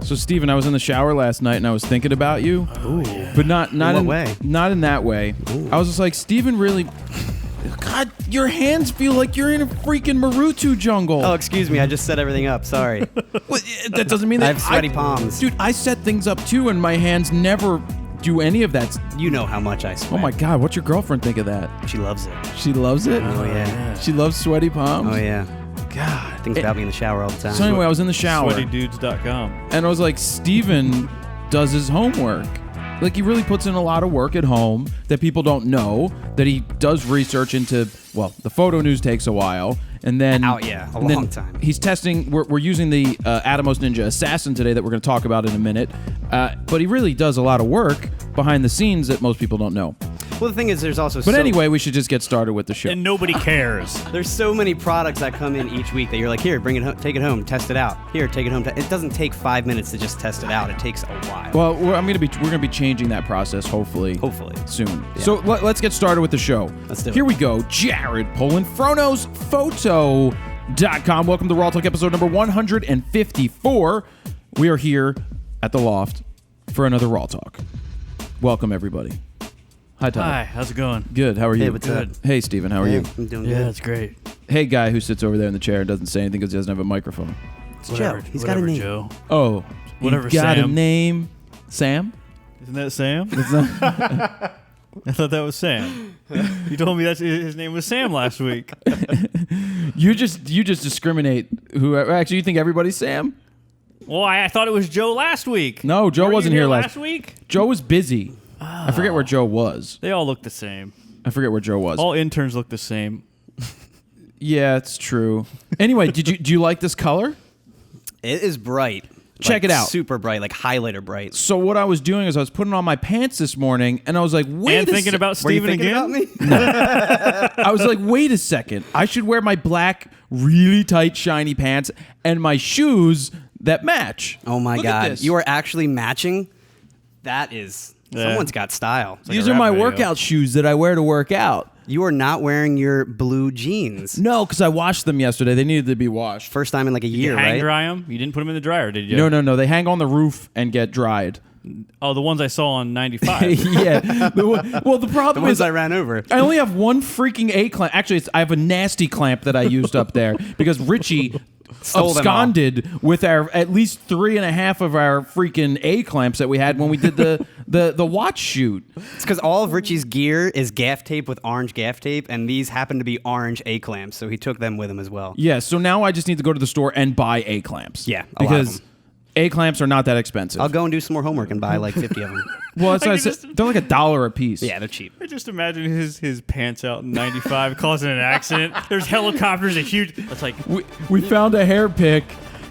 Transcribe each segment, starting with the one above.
So, Steven, I was in the shower last night and I was thinking about you. Ooh. But not in what way? Not in that way. Ooh. I was just like, Steven really... God, your hands feel like you're in a freaking Marutu jungle. Oh, excuse me. I just set everything up. Sorry. Well, that doesn't mean that... I have sweaty palms. Dude, I set things up too and my hands never do any of that. You know how much I sweat. Oh my God, what's your girlfriend think of that? She loves it. She loves it? Oh, yeah. She loves sweaty palms? Oh, yeah. God. Thinks about me in the shower all the time. So anyway, I was in the shower. SweatyDudes.com. And I was like, Steven does his homework. Like, he really puts in a lot of work at home that people don't know, that he does research into, well, the photo news takes a while. And then... Oh, yeah, a long time. He's testing... We're using the Atomos Ninja Assassin today that we're going to talk about in a minute. But he really does a lot of work behind the scenes that most people don't know. Well, the thing is, there's also... But anyway, we should just get started with the show. And nobody cares. There's so many products that come in each week that you're like, here, bring it home, take it home, test it out. Here, take it home. It doesn't take 5 minutes to just test it out. It takes a while. Well, we're gonna be changing that process hopefully soon. Yeah. So let's get started with the show. Let's do it. Here we go. Jared Poland, FroKnowsPhoto.com. Welcome to RAWtalk episode number 154. We are here at the Loft for another RAWtalk. Welcome everybody. Hi, Todd. Hi, how's it going? Good. How are you? Hey, what's up? Hey, Steven. How are you? I'm doing Yeah, good. it's great. Hey, guy who sits over there in the chair and doesn't say anything because he doesn't have a microphone. It's Joe. He's got a name. Joe. Oh, Whatever, he got a Sam. name. Sam? Isn't that Sam? It's not- I thought that was Sam. You told me that his name was Sam last week. You just discriminate. Actually, you think everybody's Sam? Well, I thought it was Joe last week. No, Joe Weren't wasn't you here last week. Joe was busy. I forget where Joe was. They all look the same. I forget where Joe was. All interns look the same. Yeah, it's true. Anyway, do you like this color? It is bright. Check it out. Super bright, like highlighter bright. So what I was doing is I was putting on my pants this morning, and I was like, wait And a thinking sec- about Were you Steven thinking again? about me? I was like, wait a second. I should wear my black, really tight, shiny pants and my shoes that match. Oh my Look at God. this. You are actually matching? That is... Yeah. Someone's got style. like These a are my rap video. workout shoes that I wear to work out. You are not wearing your blue jeans. No, because I washed them yesterday. They needed to be washed. First time in like a year, Hang right? dry them? You didn't put them in the dryer, did you? No. They hang on the roof and get dried. Oh, the ones I saw on 95. Yeah. Well, the The problem ones is I ran over. I only have one freaking A clamp. Actually, I have a nasty clamp that I used up there because Richie Stole them all. absconded with our at least 3.5 of our freaking A clamps that we had when we did the watch shoot. It's because all of Richie's gear is gaff tape with orange gaff tape, and these happen to be orange A clamps, so he took them with him as well. Yeah, so now I just need to go to the store and buy A clamps. Yeah, a lot of because them. A clamps are not that expensive. I'll go and do some more homework and buy like 50 of them. Well, that's what I I said. just- They're like $1 a piece. Yeah, they're cheap. I just imagine his pants out in 95 causing an accident. There's helicopters, a huge... It's like, We found a hair pick.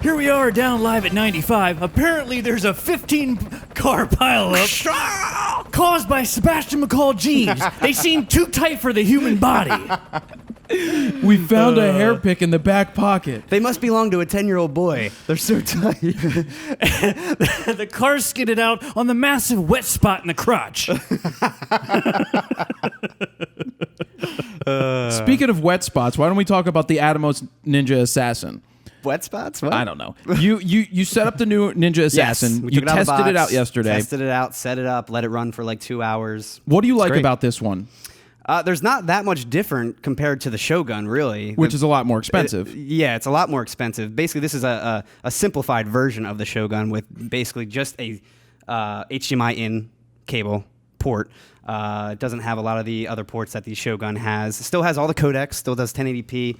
here we are down live at 95. Apparently there's a 15-car pileup caused by Sebastian McCall jeans. They seem too tight for the human body. We found a hair pick in the back pocket. They must belong to a 10-year-old boy. They're so tight. The car skidded out on the massive wet spot in the crotch. Speaking of wet spots, why don't we talk about the Atomos Ninja Assassin? Wet spots? What? I don't know. You set up the new Ninja Assassin. Yes, we You took it out of the tested it box, out yesterday. Tested it out, set it up, let it run for like 2 hours. What do you like great. about this one? There's not that much different compared to the Shogun, really. Which is a lot more expensive. Yeah, it's a lot more expensive. Basically, this is a simplified version of the Shogun with basically just a HDMI in cable port. It doesn't have a lot of the other ports that the Shogun has. It still has all the codecs, still does 1080p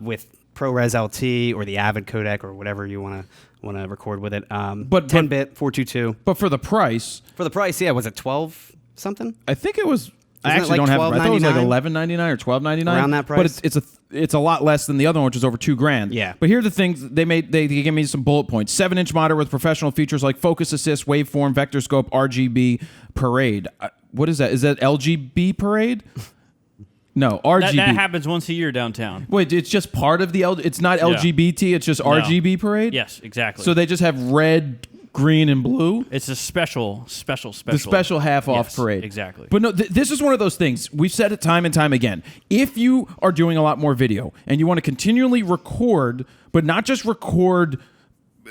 with ProRes LT or the Avid codec or whatever you want to record with it. But 10-bit 422. But for the price, For the price, yeah, was it 12 something? I think it was. I Isn't it actually like don't have. I thought it was like $12.99? $11.99 or $12.99 Around that price? But it's a lot less than the other one, which is over $2,000. Yeah. But here are the things they made. They gave me some bullet points. 7-inch monitor with professional features like focus assist, waveform, vector scope, RGB, parade. What is that? Is that LGB parade? No, RGB. That happens once a year downtown. Wait, it's just part of the It's not LGBT. It's just RGB parade. Yes, exactly. So they just have red, green, and blue. It's a special. The special half-off Yes, parade. exactly. But no, this is one of those things. We've said it time and time again. If you are doing a lot more video and you want to continually record, but not just record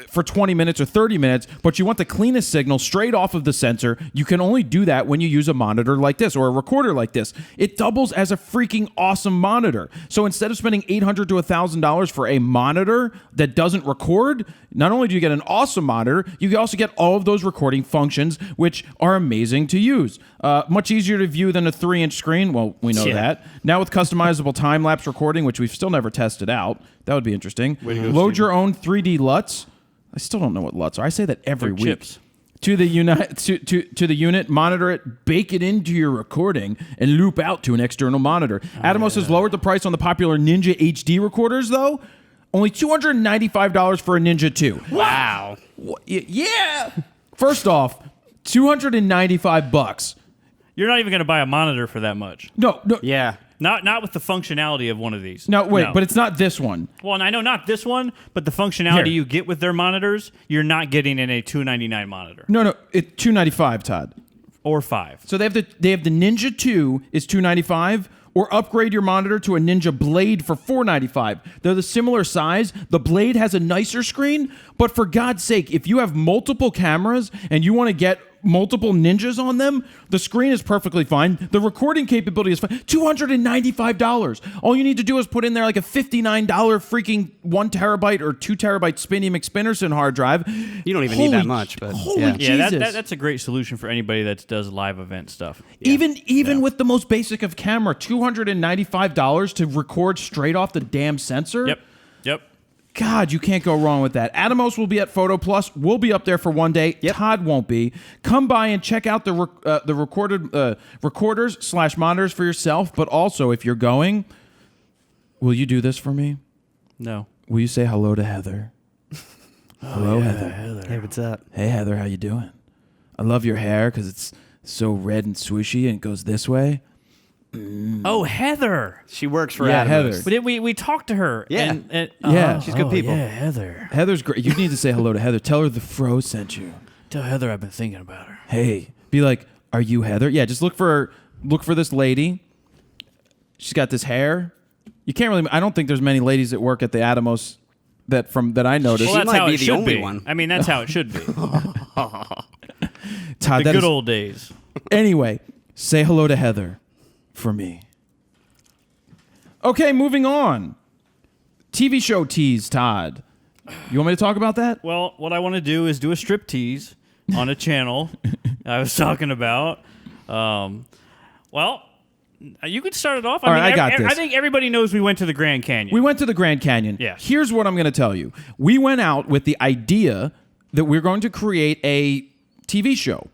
for 20 minutes or 30 minutes, but you want the cleanest signal straight off of the sensor, you can only do that when you use a monitor like this or a recorder like this. It doubles as a freaking awesome monitor. So instead of spending $800 to $1,000 for a monitor that doesn't record, not only do you get an awesome monitor, you also get all of those recording functions, which are amazing to use. Much easier to view than a 3-inch screen. Well, we know that. Now with customizable time-lapse recording, which we've still never tested out. That would be interesting. Load your own 3D LUTs. I still don't know what LUTs are. I say that every week. Chips. To the unit, monitor it, bake it into your recording, and loop out to an external monitor. Atomos has lowered the price on the popular Ninja HD recorders, though. Only $295 for a Ninja 2. Wow. Yeah. First off, $295. You're not even going to buy a monitor for that much. No. Yeah. Not with the functionality of one of these. No, wait, but it's not this one. Well, and I know not this one, but the functionality you get with their monitors, you're not getting in a $299 monitor. No, it's $295, Todd. Or $5. So they have the Ninja 2 is $295, or upgrade your monitor to a Ninja Blade for $495. They're the similar size. The Blade has a nicer screen, but for God's sake, if you have multiple cameras and you want to get multiple Ninjas on them, the screen is perfectly fine. The recording capability is fine. $295. All you need to do is put in there like a $59 freaking 1 terabyte or 2 terabyte Spinny McSpinnerson hard drive. You don't even need that much, but holy Yeah, Jesus. that's a great solution for anybody that does live event stuff. Even with the most basic of camera, $295 to record straight off the damn sensor. Yep. God, you can't go wrong with that. Atomos will be at PhotoPlus. We'll be up there for one day. Todd won't be. Come by and check out the recorders/monitors for yourself. But also, if you're going, will you do this for me? No. Will you say hello to Heather? Hello, Heather. Hey, what's up? Hey, Heather, how you doing? I love your hair because it's so red and swooshy and it goes this way. Oh, Heather. She works for Yeah, Atomos. Heather. But we talked to her. Yeah. And, She's good people. Yeah, Heather. Heather's great. You need to say hello to Heather. Tell her the Fro sent you. Tell Heather I've been thinking about her. Hey, be like, are you Heather? Yeah, just look for this lady. She's got this hair. You can't really. I don't think there's many ladies that work at the Atomos that I noticed. Well, that's might how be it the should only be. one. I mean, that's how it should be. Todd, The good old days. Anyway, say hello to Heather for me. Okay, moving on. TV show tease, Todd. You want me to talk about that? Well, what I want to do is do a strip tease on a channel I was talking about. Well, you could start it off. All right, I got this. I think everybody knows we went to the Grand Canyon. We went to the Grand Canyon. Yes. Here's what I'm going to tell you. We went out with the idea that we're going to create a TV show.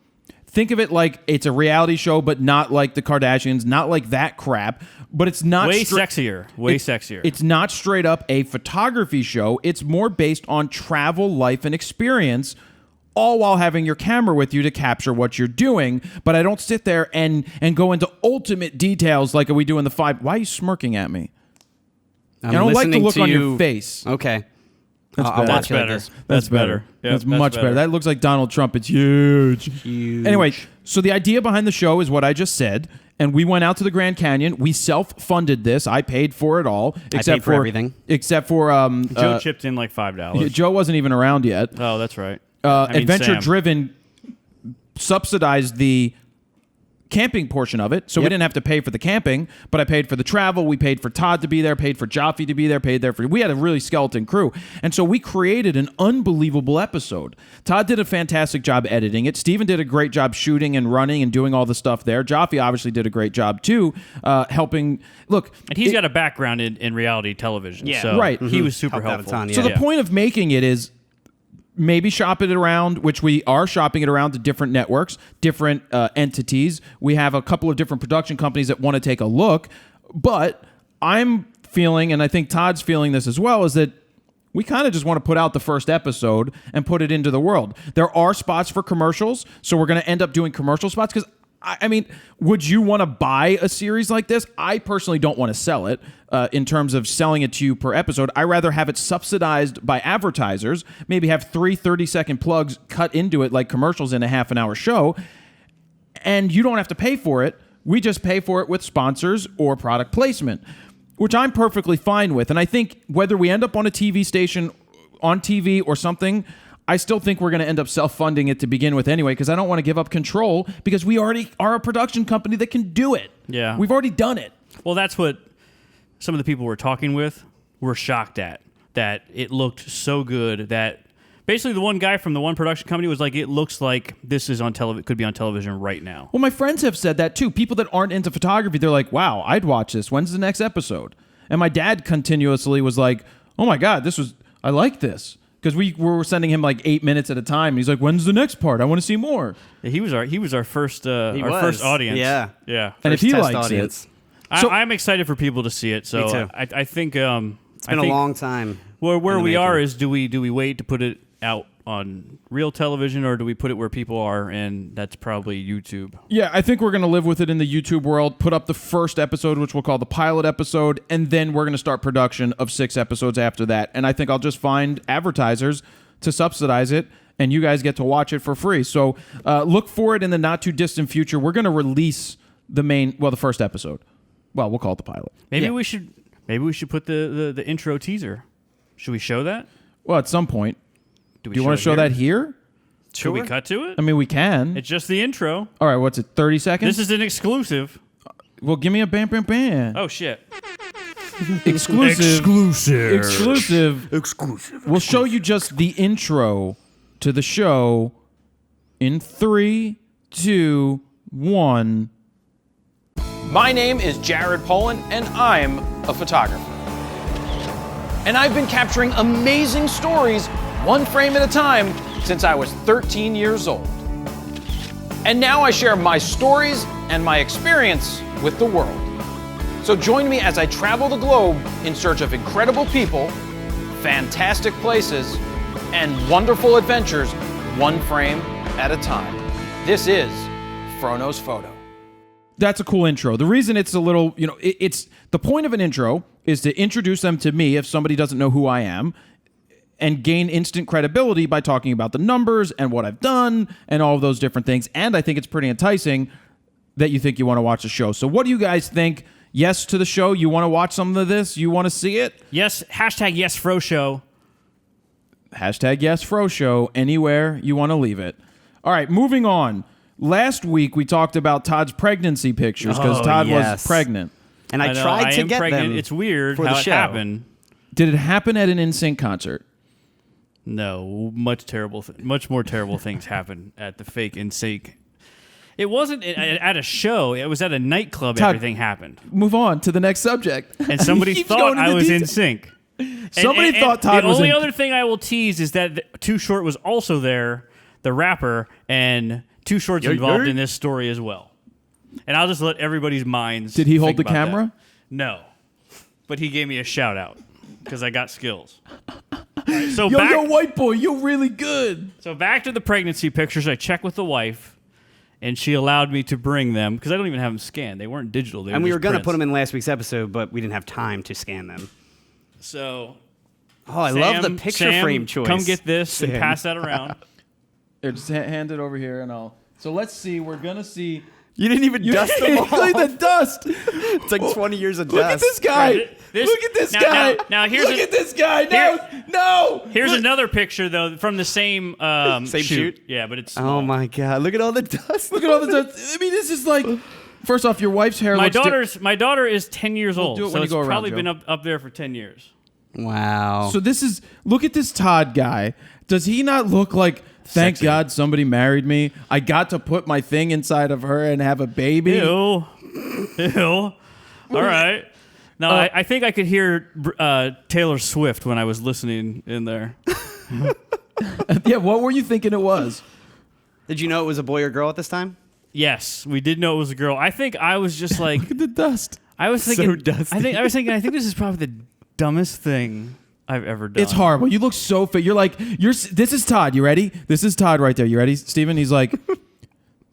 Think of it like it's a reality show, but not like the Kardashians, not like that crap. But it's not way sexier. Way sexier. It's not straight up a photography show. It's more based on travel, life, and experience, all while having your camera with you to capture what you're doing. But I don't sit there and go into ultimate details like we do in the 5. Why are you smirking at me? I'm I don't like the listening look to on you. your face. Okay. That's I'll better. watch it like better. this. That's better. Yeah, that's much better. That looks like Donald Trump. It's huge. Anyway, so the idea behind the show is what I just said. And we went out to the Grand Canyon. We self-funded this. I paid for it all. Except paid for everything. Except for... Joe chipped in like $5. Joe wasn't even around yet. Oh, that's right. I mean, Adventure Sam. Driven subsidized the camping portion of it, so we didn't have to pay for the camping, but I paid for the travel. We paid for Todd to be there, paid for Jaffe to be there, we had a really skeleton crew. And so we created an unbelievable episode. Todd did a fantastic job editing it. Steven did a great job shooting and running and doing all the stuff there. Jaffe obviously did a great job too, helping. Look, And he's got a background in reality television. Yeah. So Right. he was super Helped out a helpful. ton, yeah. So the point of making it is maybe shop it around, which we are shopping it around to different networks, different entities. We have a couple of different production companies that want to take a look. But I'm feeling, and I think Todd's feeling this as well, is that we kind of just want to put out the first episode and put it into the world. There are spots for commercials, so we're going to end up doing commercial spots because I mean, would you want to buy a series like this? I personally don't want to sell it in terms of selling it to you per episode. I rather have it subsidized by advertisers, maybe have 3 30-second plugs cut into it like commercials in a half-an-hour show, and you don't have to pay for it. We just pay for it with sponsors or product placement, which I'm perfectly fine with. And I think whether we end up on a TV station on TV or something, I still think we're going to end up self-funding it to begin with anyway, because I don't want to give up control, because we already are a production company that can do it. Yeah. We've already done it. Well, that's what some of the people we're talking with were shocked at, that it looked so good that basically the one guy from the one production company was like, it looks like this is on television, could be on television right now. Well, my friends have said that too. People that aren't into photography, they're like, wow, I'd watch this. When's the next episode? And my dad continuously was like, oh my God, I like this. Because we were sending him like 8 minutes at a time. And he's like, when's the next part? I want to see more. Yeah, he was our first first audience. Yeah. Yeah. And if he likes audience. it. So, I'm excited for people to see it. So Me too. I think It's been a long time. Where in the we are making. is do we wait to put it out on real television, or do we put it where people are, and that's probably YouTube? yeah, I think we're going to live with it in the YouTube world, put up the first episode, which we'll call the pilot episode, and then we're going to start production of 6 episodes after that. And I think I'll just find advertisers to subsidize it, and you guys get to watch it for free. So look for it in the not-too-distant future. We're going to release the first episode. Well, we'll call it the pilot. Maybe we should put the intro teaser. Should we show that? Well, at some point. Do Do you want to show that here? Should we cut to it? I mean, we can. It's just the intro. All right, what's it, 30 seconds? This is an exclusive. Well, give me a bam, bam, bam. Oh shit! Exclusive. We'll show you just the intro to the show in 3, 2, 1. My name is Jared Poland, and I'm a photographer. And I've been capturing amazing stories, one frame at a time, since I was 13 years old. And now I share my stories and my experience with the world. So join me as I travel the globe in search of incredible people, fantastic places, and wonderful adventures, one frame at a time. This is FroKnowsPhoto. That's a cool intro. The reason it's a little, it's the point of an intro is to introduce them to me if somebody doesn't know who I am, and gain instant credibility by talking about the numbers and what I've done and all of those different things. And I think it's pretty enticing that you think you want to watch the show. So what do you guys think? Yes to the show? You want to watch some of this? You want to see it? Yes. Hashtag yes Fro Show. Hashtag yes Fro Show. Anywhere you want to leave it. All right, moving on. Last week we talked about Todd's pregnancy pictures because Todd was pregnant. And I tried to get pregnant. them. It's weird for the how it show. happened. Did it happen at an NSYNC concert? No, much more terrible things happened at the fake NSYNC. It wasn't at a show. It was at a nightclub. Todd, everything happened. Move on to the next subject. And somebody He keeps thought going I into was detail. in sync. Somebody thought Todd was The only in. other thing I will tease is that Too Short was also there, the rapper, and Too Short's involved in this story as well. And I'll just let everybody's minds. Did he hold think the about camera? that. No, but he gave me a shout out because I got skills. All right, so Yo, white boy, you're really good. So back to the pregnancy pictures. I checked with the wife, and she allowed me to bring them because I don't even have them scanned. They weren't digital. And we were going to put them in last week's episode, but we didn't have time to scan them. So, Oh, I love the picture frame choice. Come get this and Sam. pass that around. Here, just hand it over here, and I'll. So let's see. We're gonna see. You didn't even dust them all. Look at the dust. It's like 20 years of Look dust. at this guy. Right, this- Look at this now- guy. now here's Look a- at this guy. No. Here's Look. another picture though from the same shoot? Yeah, but it's Oh small. my God! Look at all the dust. Look at all the dust. I mean, this is like. First off, your wife's hair. My looks my daughter is 10 years old, do it so when you it's go around, probably Joe. been up there for 10 years. Wow. So this is. Look at this Todd guy. Does he not look like? Thank Sexy. God somebody married me. I got to put my thing inside of her and have a baby. Ew. All right. No, I think I could hear Taylor Swift when I was listening in there. Yeah. What were you thinking it was? Did you know it was a boy or girl at this time? Yes, we did know it was a girl. I think I was just like, Look at the dust. I was thinking, So dusty. I think this is probably the dumbest thing I've ever done. It's horrible. You look so fit. You're like, this is Todd. You ready? This is Todd right there. You ready, Steven? He's like,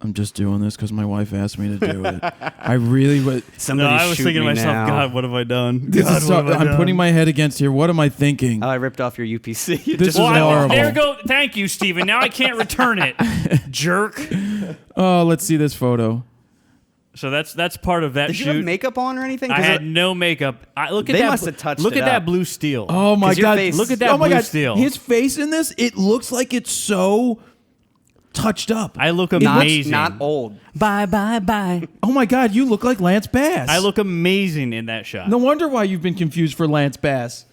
I'm just doing this because my wife asked me to do it. I really would. No, Somebody I was shoot thinking to me myself, now. God, what have I done? This God, is so, what have I I'm done? putting my head against here. What am I thinking? Oh, I ripped off your UPC. This is horrible. There go. Thank you, Steven. Now I can't return it, jerk. Oh, let's see this photo. So that's part of that Did shoot. you have makeup on or anything? I had no makeup. Look at They that. must have touched Look it at that up. blue steel. Oh my 'Cause your god! face- Look at that oh my blue god! steel. His face in this, it looks like it's so touched up. I look not, amazing. not old. Bye, bye, bye. Oh my god! You look like Lance Bass. I look amazing in that shot. No wonder why you've been confused for Lance Bass.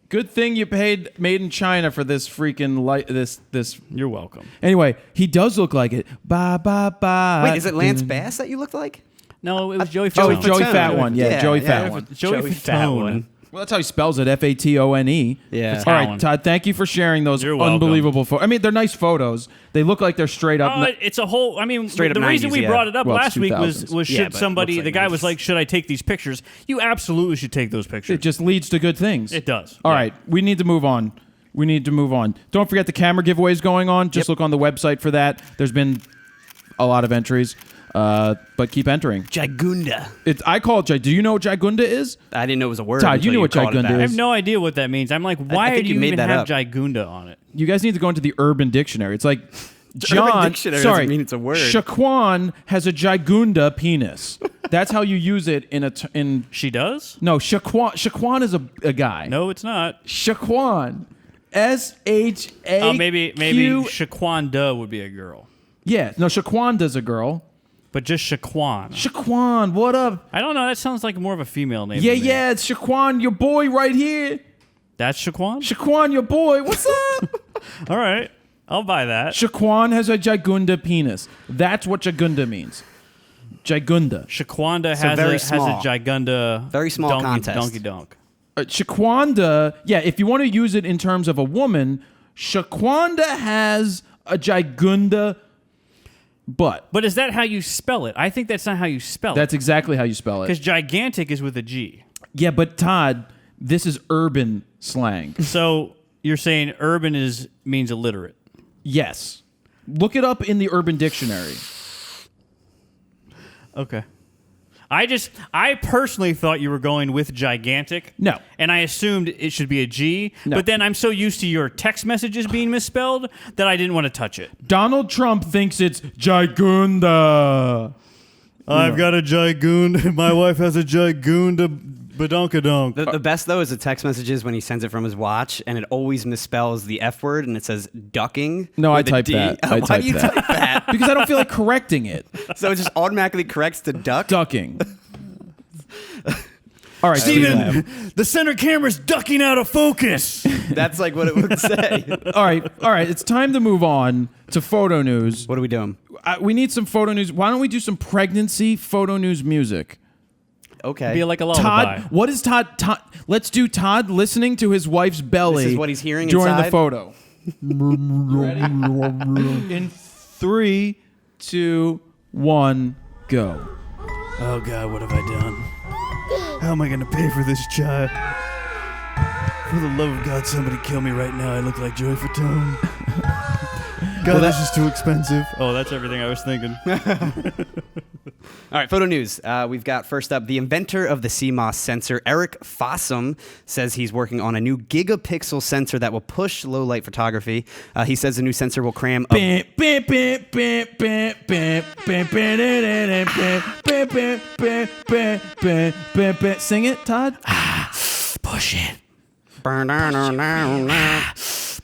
Good thing you paid Made in China for this freaking light. This. You're welcome. Anyway, he does look like it. Bye bye bye. Wait, is it Lance Bass that you looked like? No, it was Joey Joey Fatone. Joey Fat One. Yeah, Joey Fat One. Joey Fat Fatone. One. Well, that's how he spells it. Fatone. Yeah. All right, Fatone. Todd. Thank you for sharing those You're welcome. unbelievable photos. I mean, they're nice photos. They look like they're straight up. It's a whole. I mean, Straight the up reason 90s, we yeah. brought it up Well, it's last week 2000s. was Yeah, should but somebody. looks like The guy 90s. was like, "Should I take these pictures?" You absolutely should take those pictures. It just leads to good things. It does. All Yeah. right, we need to move on. Don't forget the camera giveaways going on. Just look on the website for that. There's been a lot of entries, but keep entering. Jagunda. I call it. Do you know what Jagunda is? I didn't know it was a word. Todd, until you knew what called it Jagunda that. I is. have no idea what that means. I'm like, why think do you you made even that have up. Jagunda on it? You guys need to go into the Urban Dictionary. It's like John. Dictionary sorry, doesn't mean it's a word. Shaquan has a Jagunda penis. That's how you use it in. She does? No, Shaquan is a guy. No, it's not. Shaquan. SHA. Oh, maybe Shaquanda would be a girl, Yeah, no, Shaquanda's a girl. but just Shaquan. Shaquan, what up? I don't know. That sounds like more of a female name. Yeah, to me. yeah, it's Shaquan, your boy right here. That's Shaquan. Shaquan, your boy, what's up? All right, I'll buy that. Shaquan has a Jagunda penis. That's what Jagunda means. Jagunda. Shaquanda So has very a small. Gigunda. Very small donkey, contest. Donkey donk. Shaquanda, yeah, if you want to use it in terms of a woman, Shaquanda has a Jagunda butt. But is that how you spell it? I think that's not how you spell That's it. exactly how you spell Because it. gigantic is with a G. Yeah, but Todd, this is urban slang. So you're saying urban means illiterate. Yes. Look it up in the Urban Dictionary. Okay. I personally thought you were going with gigantic. No. And I assumed it should be a G. No. But then I'm so used to your text messages being misspelled that I didn't want to touch it. Donald Trump thinks it's Jagunda. I've got a Jigunda. My wife has a Jigunda badonkadonk. The best, though, is the text messages when he sends it from his watch, and it always misspells the F word, and it says ducking. No, I with a typed D. that. I Why typed do you that. type that? Because I don't feel like correcting it. So it just automatically corrects to duck? Ducking. All right, Steven. The center camera's ducking out of focus. That's like what it would say. All right. It's time to move on to photo news. What are we doing? We need some photo news. Why don't we do some pregnancy photo news music? Okay. Be like a lullaby. Todd, what is Todd? Let's do Todd listening to his wife's belly. This is what he's hearing during inside? the photo. Ready? In 3, 2, 1, go. Oh, God, what have I done? How am I going to pay for this child? For the love of God, somebody kill me right now. I look like Joey Fatone. God, this is too expensive. Oh, that's everything I was thinking. All right, photo news. We've got first up the inventor of the CMOS sensor, Eric Fossum, says he's working on a new gigapixel sensor that will push low light photography. He says the new sensor will cram a Sing it, Todd. Push it.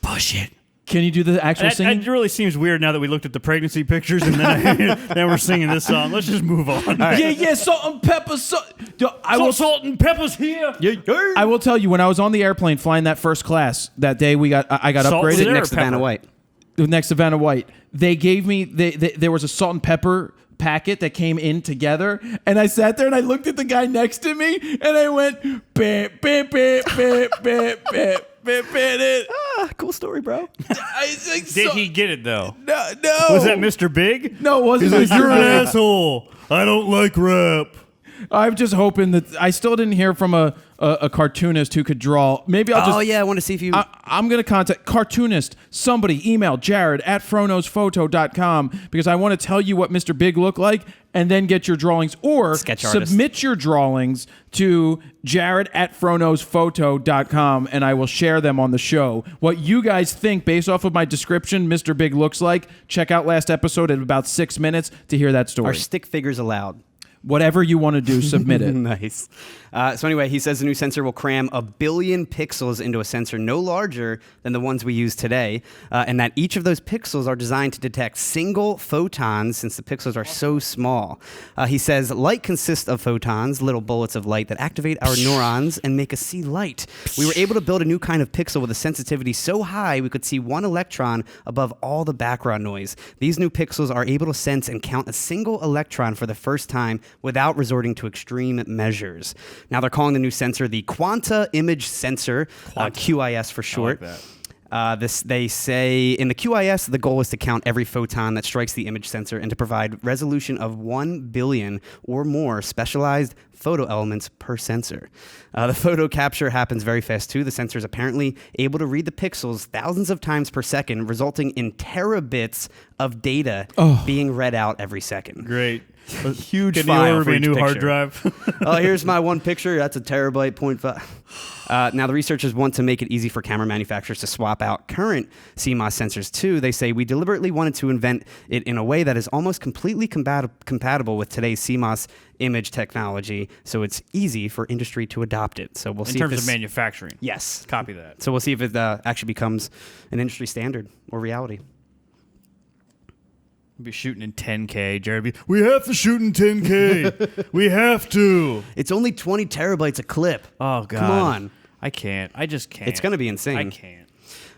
Push it. Can you do the actual singing? That really seems weird now that we looked at the pregnancy pictures and then now we're singing this song. Let's just move on. Yeah, salt and pepper. Salt and pepper's here. I will tell you, when I was on the airplane flying that first class that day, I got Salt upgraded. is there? next to Pepper. Vanna White. Next to Vanna White, they gave me there was a salt and pepper packet that came in together, and I sat there and I looked at the guy next to me and I went bam bam bam bam bam bam bam bam. Cool story, bro. Did he get it, though? No. Was that Mr. Big? No, it wasn't. He's like, you're an Big. asshole. I don't like rap. I'm just hoping that I still didn't hear from a cartoonist who could draw. Maybe I'll just. Oh, yeah, I want to see if you... I'm going to contact cartoonist. Somebody email Jared at FroKnowsPhoto.com because I want to tell you what Mr. Big looked like and then get your drawings or Sketch artist. submit your drawings to Jared at FroKnowsPhoto.com and I will share them on the show. What you guys think based off of my description Mr. Big looks like, check out last episode at about 6 minutes to hear that story. Are stick figures allowed? Whatever you want to do, submit it. Nice. So anyway, he says the new sensor will cram 1 billion pixels into a sensor no larger than the ones we use today, and that each of those pixels are designed to detect single photons since the pixels are so small. He says light consists of photons, little bullets of light that activate our neurons and make us see light. We were able to build a new kind of pixel with a sensitivity so high we could see one electron above all the background noise. These new pixels are able to sense and count a single electron for the first time without resorting to extreme measures. Now they're calling the new sensor the Quanta Image Sensor, QIS for short. I like that. They say in the QIS, the goal is to count every photon that strikes the image sensor and to provide resolution of 1 billion or more specialized photo elements per sensor. The photo capture happens very fast too. The sensor is apparently able to read the pixels thousands of times per second, resulting in terabits of data being read out every second. Great. Huge Can you file order for me a each new hard picture. drive? Oh, here's my one picture. That's a terabyte, 0.5. Now, the researchers want to make it easy for camera manufacturers to swap out current CMOS sensors, too. They say, we deliberately wanted to invent it in a way that is almost completely compatible with today's CMOS image technology, so it's easy for industry to adopt it. So we'll see In terms if of manufacturing. Yes. Copy that. So we'll see if it actually becomes an industry standard or reality. We'll be shooting in 10K. Jared be, we have to shoot in 10K. We have to. It's only 20 terabytes a clip. Oh, God. Come on. I can't. I just can't. It's going to be insane. I can't.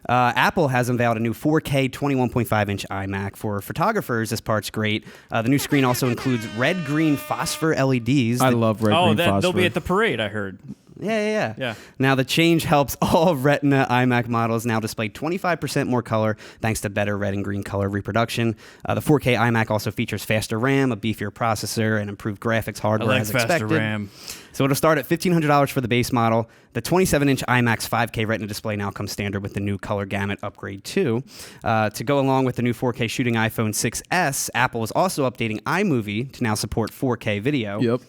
Apple has unveiled a new 4K 21.5-inch iMac. For photographers, this part's great. The new screen also includes red-green phosphor LEDs. I love red green phosphor. They'll be at the parade, I heard. Yeah. Now, the change helps all Retina iMac models now display 25% more color thanks to better red and green color reproduction. The 4K iMac also features faster RAM, a beefier processor, and improved graphics hardware I like as faster expected. RAM. So it'll start at $1,500 for the base model. The 27-inch iMac's 5K Retina display now comes standard with the new color gamut upgrade too. To go along with the new 4K shooting iPhone 6s, Apple is also updating iMovie to now support 4K video. Yep.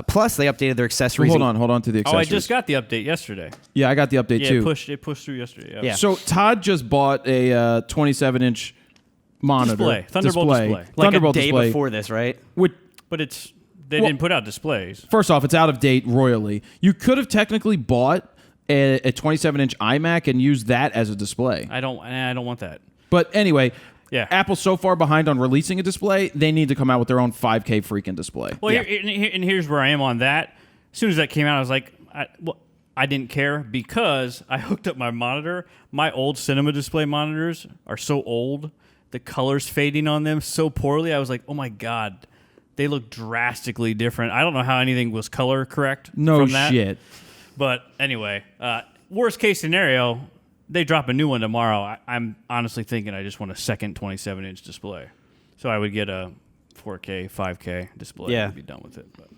Plus, they updated their accessories. Hold on to the accessories. Oh, I just got the update yesterday. Yeah, I got the update too. It pushed through yesterday. Yeah. So Todd just bought a 27-inch monitor Thunderbolt display. Like Thunderbolt a day display. before this, right? Which, But they didn't put out displays. first off, it's out of date royally. You could have technically bought a 27-inch iMac and used that as a display. I don't want that. But anyway, Yeah. Apple's so far behind on releasing a display, they need to come out with their own 5K freaking display. Well, Yeah. and here's where I am on that. As soon as that came out, I was like, I didn't care because I hooked up my monitor. My old cinema display monitors are so old, the color's fading on them so poorly. I was like, oh my God, they look drastically different. I don't know how anything was color correct No from that. shit. But anyway, worst case scenario, they drop a new one tomorrow. I'm honestly thinking I just want a second 27-inch display. So I would get a 4K, 5K display and be done with it. But.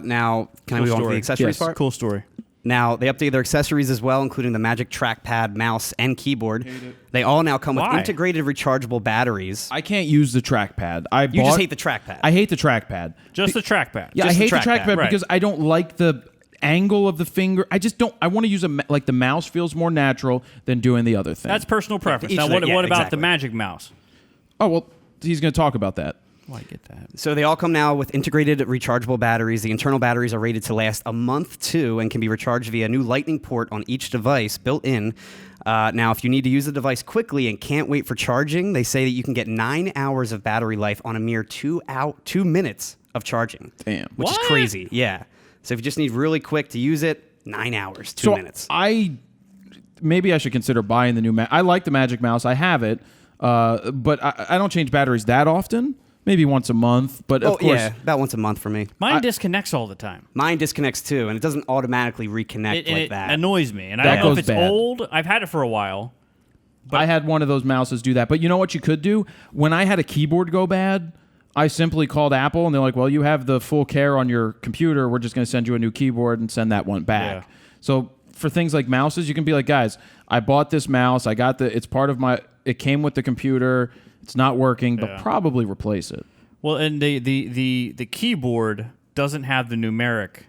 Now, can I move on to the accessories part? Cool story. Now, they updated their accessories as well, including the Magic Trackpad, mouse, and keyboard. They all now come with Why? integrated rechargeable batteries. I can't use the trackpad. You just hate the trackpad. I hate the trackpad. Just the trackpad. Yeah, Just I hate the trackpad, trackpad right. because I don't like the angle of the finger. I just don't. I want to use like the mouse feels more natural than doing the other thing. That's personal preference. Each Now, of what the- yeah, about the exactly. Magic Mouse? Oh well, he's going to talk about that. Well, I get that. So they all come now with integrated rechargeable batteries. The internal batteries are rated to last a month too and can be recharged via a new lightning port on each device built in. Now, if you need to use the device quickly and can't wait for charging, they say that you can get 9 hours of battery life on a mere 2 minutes of charging. Damn. Which is What? crazy. Yeah. So if you just need really quick to use it, 9 hours, 2 minutes. Maybe I should consider buying the new. I like the Magic Mouse. I have it, but I don't change batteries that often. Maybe once a month, but of course, yeah, about once a month for me. Mine disconnects all the time. Mine disconnects too, and it doesn't automatically reconnect It like that. annoys me. And I That don't know if goes it's bad. old. I've had it for a while. I had one of those mouses do that. But you know what you could do? When I had a keyboard go bad, I simply called Apple, and they're like, well, you have the full care on your computer. We're just going to send you a new keyboard and send that one back. Yeah. So for things like mouses, you can be like, guys, I bought this mouse. It's part of it came with the computer. It's not working, but probably replace it. Well, and the keyboard doesn't have the numeric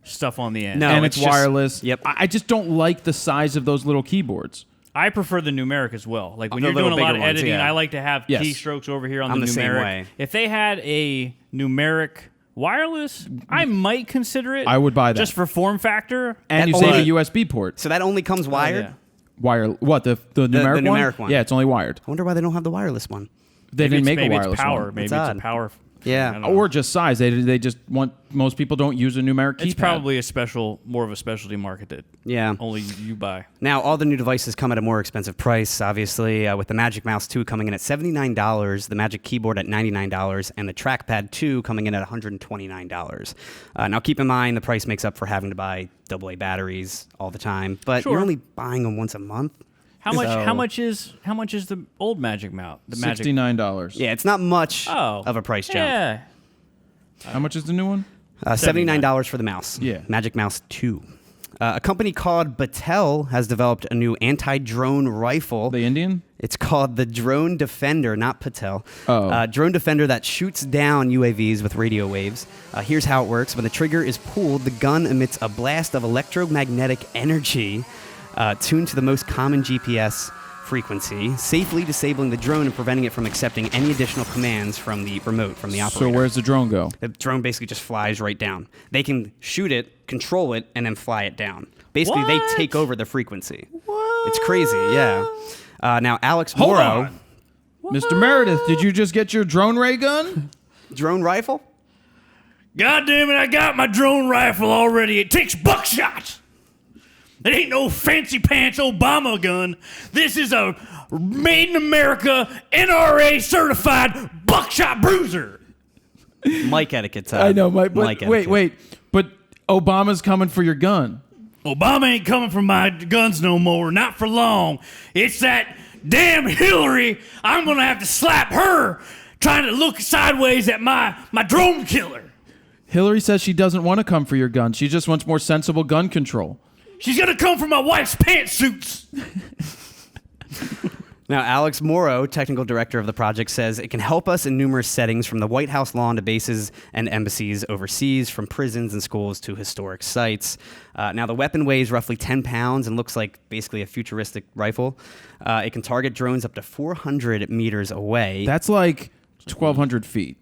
stuff on the end. No. And it's it's just- wireless. yep. I just don't like the size of those little keyboards. I prefer the numeric as well. Like when The you're doing a little lot of bigger ones, editing, yeah. I like to have Yes. keystrokes over here on I'm the the same numeric. way. If they had a numeric wireless, I might consider it. I would buy that. just for form factor. And you That save only- a USB port. So that only comes wired. yeah. Wire. What, the numeric, numeric one. Yeah, it's only wired. I wonder why they don't have the wireless one. They Maybe didn't make maybe a wireless it's power. one. Maybe It's it's odd. a power. Yeah. I don't know. Or just size. They just want, most people don't use a numeric keypad. It's probably more of a specialty market that Yeah. only you buy. Now, all the new devices come at a more expensive price, obviously, with the Magic Mouse 2 coming in at $79, the Magic Keyboard at $99, and the Trackpad 2 coming in at $129. Now, keep in mind, the price makes up for having to buy AA batteries all the time, but Sure. you're only buying them once a month. How much? So- How much is the old Magic Mount? The Magic. $69. Yeah, it's not much Oh, of a price jump. Yeah. How much is the new one? $79 for the mouse. Yeah. Magic Mouse 2. A company called Battelle has developed a new anti-drone rifle. The Indian? It's called the Drone Defender, not Patel. Oh. Drone Defender that shoots down UAVs with radio waves. Here's how it works. When the trigger is pulled, the gun emits a blast of electromagnetic energy tuned to the most common GPS frequency, safely disabling the drone and preventing it from accepting any additional commands from the remote, from the operator. So where's the drone go? The drone basically just flies right down. They can shoot it, control it, and then fly it down. Basically, they What? take over the frequency. It's crazy, yeah. Now, Alex Hold Morrow, on. Mr. Meredith, did you just get your drone ray gun? drone rifle? God damn it! I got my drone rifle already. It takes buckshot. It ain't no fancy pants Obama gun. This is a made in America, NRA certified buckshot bruiser. Mike etiquette, Todd. I know, but Mike wait, etiquette. wait. But Obama's coming for your gun. Obama ain't coming for my guns no more. Not for long. It's that damn Hillary. I'm gonna have to slap her trying to look sideways at my drone killer. Hillary says she doesn't want to come for your gun. She just wants more sensible gun control. She's gonna come for my wife's pantsuits. Now, Alex Morrow, technical director of the project, says it can help us in numerous settings, from the White House lawn to bases and embassies overseas, from prisons and schools to historic sites. Now, the weapon weighs roughly 10 pounds and looks like basically a futuristic rifle. It can target drones up to 400 meters away. That's like 1,200 feet.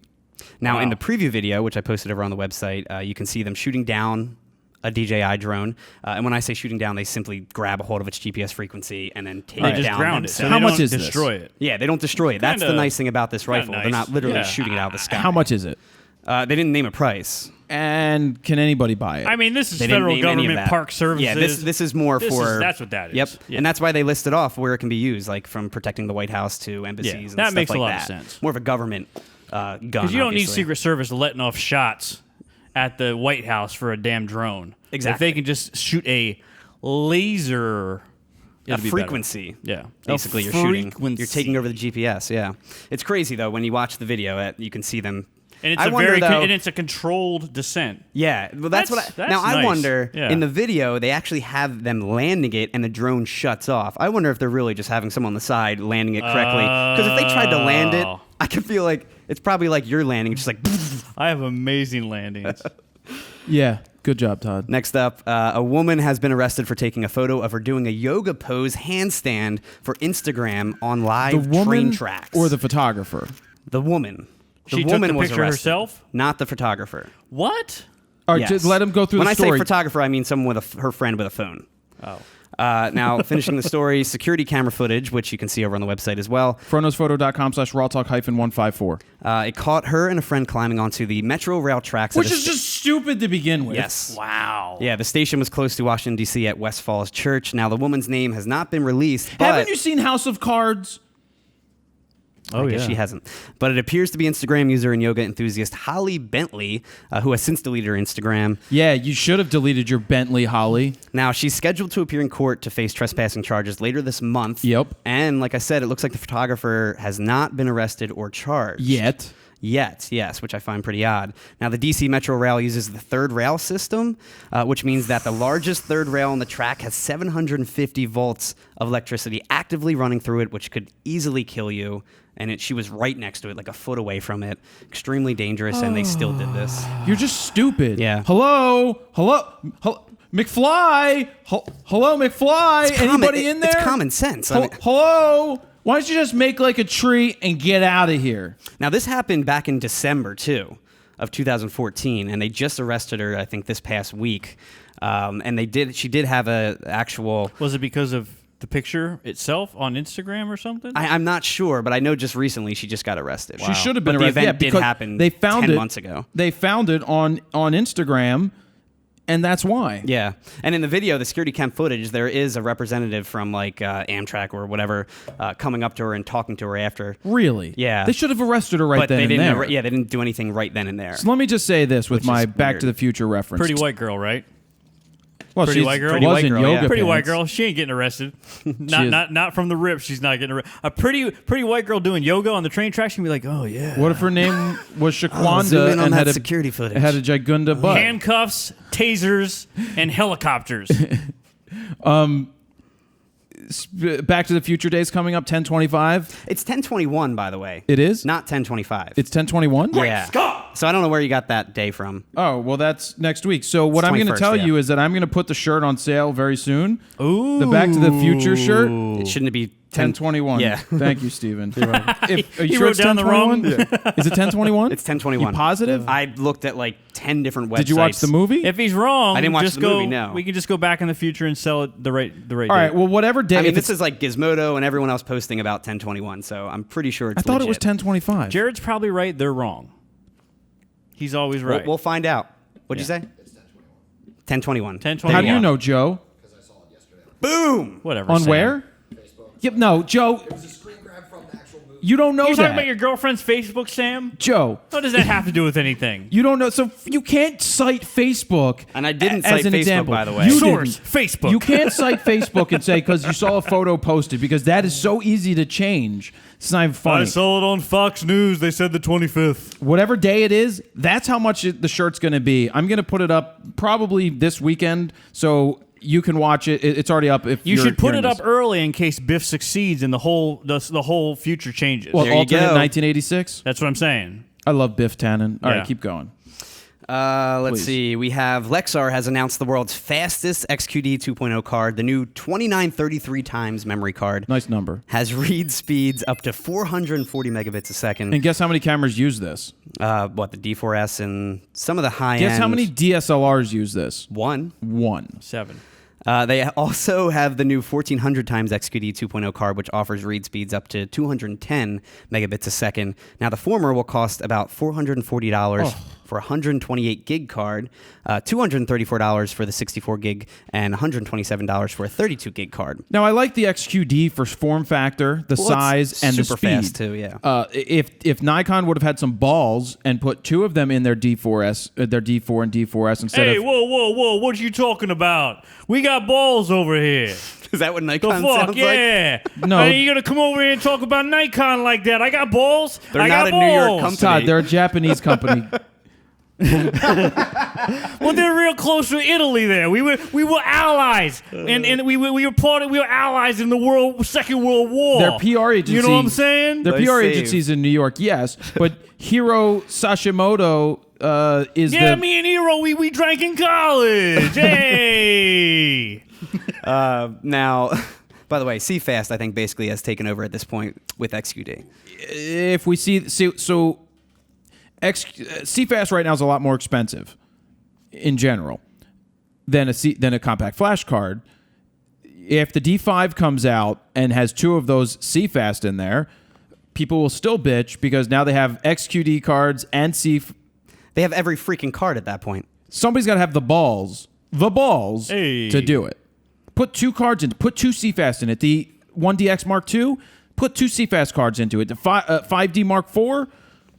Now, in Wow. the preview video, which I posted over on the website, you can see them shooting down a DJI drone. And when I say shooting down, they simply grab a hold of its GPS frequency and then take They it just down ground it. So themselves. How they much don't is this? destroy it. Yeah, they don't destroy it. That's the Kinda- nice thing about this rifle. They're not nice. literally Yeah. shooting it out of the sky. How much is it? They didn't name a price. And can anybody buy it? I mean, this is They didn't federal name any of government that. park services. Yeah, this is more This for. is- that's what that is. Yep, Yeah. and that's why they listed off where it can be used, like from protecting the White House to embassies. Yeah, and that stuff makes a like lot of that. sense. More of a government gun. Because you don't need obviously. Secret Service letting off shots at the White House for a damn drone. Exactly. If they can just shoot a laser, A it'd be frequency. better. Yeah. Basically, A you're shooting. frequency. You're taking over the GPS. Yeah, it's crazy though when you watch the video. You can see them. And it's I a wonder, very though, and it's a controlled descent. Yeah, well, that's what. That's Now I nice. wonder. Yeah. In the video, they actually have them landing it, and the drone shuts off. I wonder if they're really just having someone on the side landing it correctly. Because if they tried to land it, Oh. I could feel like it's probably like you're landing, just like. I have amazing landings. yeah. Good job, Todd. Next up, a woman has been arrested for taking a photo of her doing a yoga pose handstand for Instagram on The live woman train tracks. or the photographer? The woman. She The took woman the was picture arrested, herself? not the photographer. What? All right, Yes. just let him go through when the I story. say photographer, I mean someone with her friend with a phone. Oh. Now, finishing the story, security camera footage, which you can see over on the website as well. FroKnowsPhoto.com/RAWtalk-154. It caught her and a friend climbing onto the Metro rail tracks. at Which a is just stupid to begin with. Yes. Wow. Yeah, the station was close to Washington, D.C. at West Falls Church. Now, the woman's name has not been released, but Haven't you seen House of Cards? I guess she hasn't. But it appears to be Instagram user and yoga enthusiast Holly Bentley, who has since deleted her Instagram. Yeah, you should have deleted your Bentley, Holly. Now, she's scheduled to appear in court to face trespassing charges later this month. Yep. And like I said, it looks like the photographer has not been arrested or charged. Yet. Yet, yes, which I find pretty odd. Now, the DC Metro Rail uses the third rail system, which means that the largest third rail on the track has 750 volts of electricity actively running through it, which could easily kill you. And she was right next to it, like a foot away from it. Extremely dangerous, and they still did this. You're just stupid. Yeah. Hello? McFly. Hello, McFly. Anybody in there? It's common sense. I mean, Hello. Why don't you just make like a tree and get out of here? now, this happened back in December, too, of 2014, and they just arrested her, I think, this past week. And she did have a actual... Was it because of the picture itself on Instagram or something? I'm not sure, but I know just recently she just got arrested. She should have been But arrested. the event did because happen they found 10 it, months ago. They found it on Instagram, and that's why. Yeah, and in the video, the security cam footage, there is a representative from like Amtrak or whatever coming up to her and talking to her after. Really? Yeah. They should have arrested her right But then they and didn't. there. Yeah, they didn't do anything right then and there. So let me just say this with Which my is Back weird. to the Future reference. Pretty white girl, right? Well, Pretty she's white girl? was Pretty white in girl, yoga yeah. Pretty white pants. girl. She ain't getting arrested. is. not from the rip. She's not getting arrested. A pretty white girl doing yoga on the train tracks can be like, oh yeah. What if her name was zoom Shaquanda in on and that had a security footage. had a Gigunda butt? Handcuffs, tasers, and helicopters. Back to the Future Days coming up 10/25. It's 10/21, by the way. It is? Not 10/25. It's 10/21. yeah. So I don't know where you got that day from. Oh, well, that's next week. So what I'm going to 21st, tell yeah. you is that I'm going to put the shirt on sale very soon. Ooh. The Back to the Future shirt, It shouldn't be 10/21. Yeah. Thank you, Steven. Are you He sure wrote it's down the wrong- 10/21? Is it 10/21? It's 10/21. You positive? I looked at like 10 different websites. Did you watch the movie? If he's wrong, I didn't watch just the go, movie, no. We can just go back in the future and sell it the right All right. date. Well, whatever day. I mean, if this it's- is like Gizmodo and everyone else posting about 10/21, so I'm pretty sure it's I thought it was legit. 10/25. Jared's probably right. They're wrong. He's always We'll, right. we'll find out. What'd you say? 10/21. 10/21. How do you know, Joe? Boom! Whatever. On Sam. where? Yep. No, Joe. It was a screen grab from the actual movie. You don't know You that. talking about your girlfriend's Facebook, Sam? Joe. What does that have to do with anything? You don't know, so you can't cite Facebook. And I didn't as cite an Facebook, example. by the way. You Source, didn't. Facebook. You can't cite Facebook and say because you saw a photo posted because that is so easy to change. It's not even funny. saw it on Fox News. They said the 25th. Whatever day it is, that's how much the shirt's going to be. I'm going to put it up probably this weekend, so you can watch it. It's already up. If You you're should put hearing it up this. early in case Biff succeeds and the whole future changes. Well, There you alternate go. 1986. That's what I'm saying. I love Biff Tannen. All Yeah. right, keep going. Let's Please. see. We have Lexar has announced the world's fastest XQD 2.0 card. The new 2933 times memory card Nice number. has read speeds up to 440 megabits a second. And guess how many cameras use this? What, the D4S and some of the high Guess end. how many DSLRs use this? One. 1. 7. They also have the new 1400 times XQD 2.0 card, which offers read speeds up to 210 megabits a second. Now, the former will cost about $440 for a 128 gig card, $234 for the 64 gig, and $127 for a 32 gig card. Now, I like the XQD for form factor, the Well, size, it's and the super speed. fast, too, yeah. If Nikon would have had some balls and put 2 of them in their D4S, their D4 and D4S instead Hey, of whoa! What you talking about? We got balls over here. Is that what The Nikon fuck, sounds like? yeah. No. Hey, you gonna come over here and talk about Nikon like that? I got balls. They're I not got a New York balls. company. Todd, they're a Japanese company. Well, they're real close to Italy. There, we were allies, and we were allies in the Second World War. Their PR agency. You know what I'm saying? Their Nice PR save. agency's in New York, yes, but Hiro Sashimoto is Yeah, the. me and Hiro, we drank in college. Hey. Now, by the way, CFast, I think, basically has taken over at this point with XQD. If we see so, CFast right now is a lot more expensive in general than a compact flash card. If the D5 comes out and has 2 of those CFast in there, people will still bitch because now they have XQD cards and They have every freaking card at that point. Somebody's got to have the balls Hey. to do it. Put 2 cards in. Put 2 CFast in it. The 1DX Mark II, put 2 CFast cards into it. The 5D Mark IV,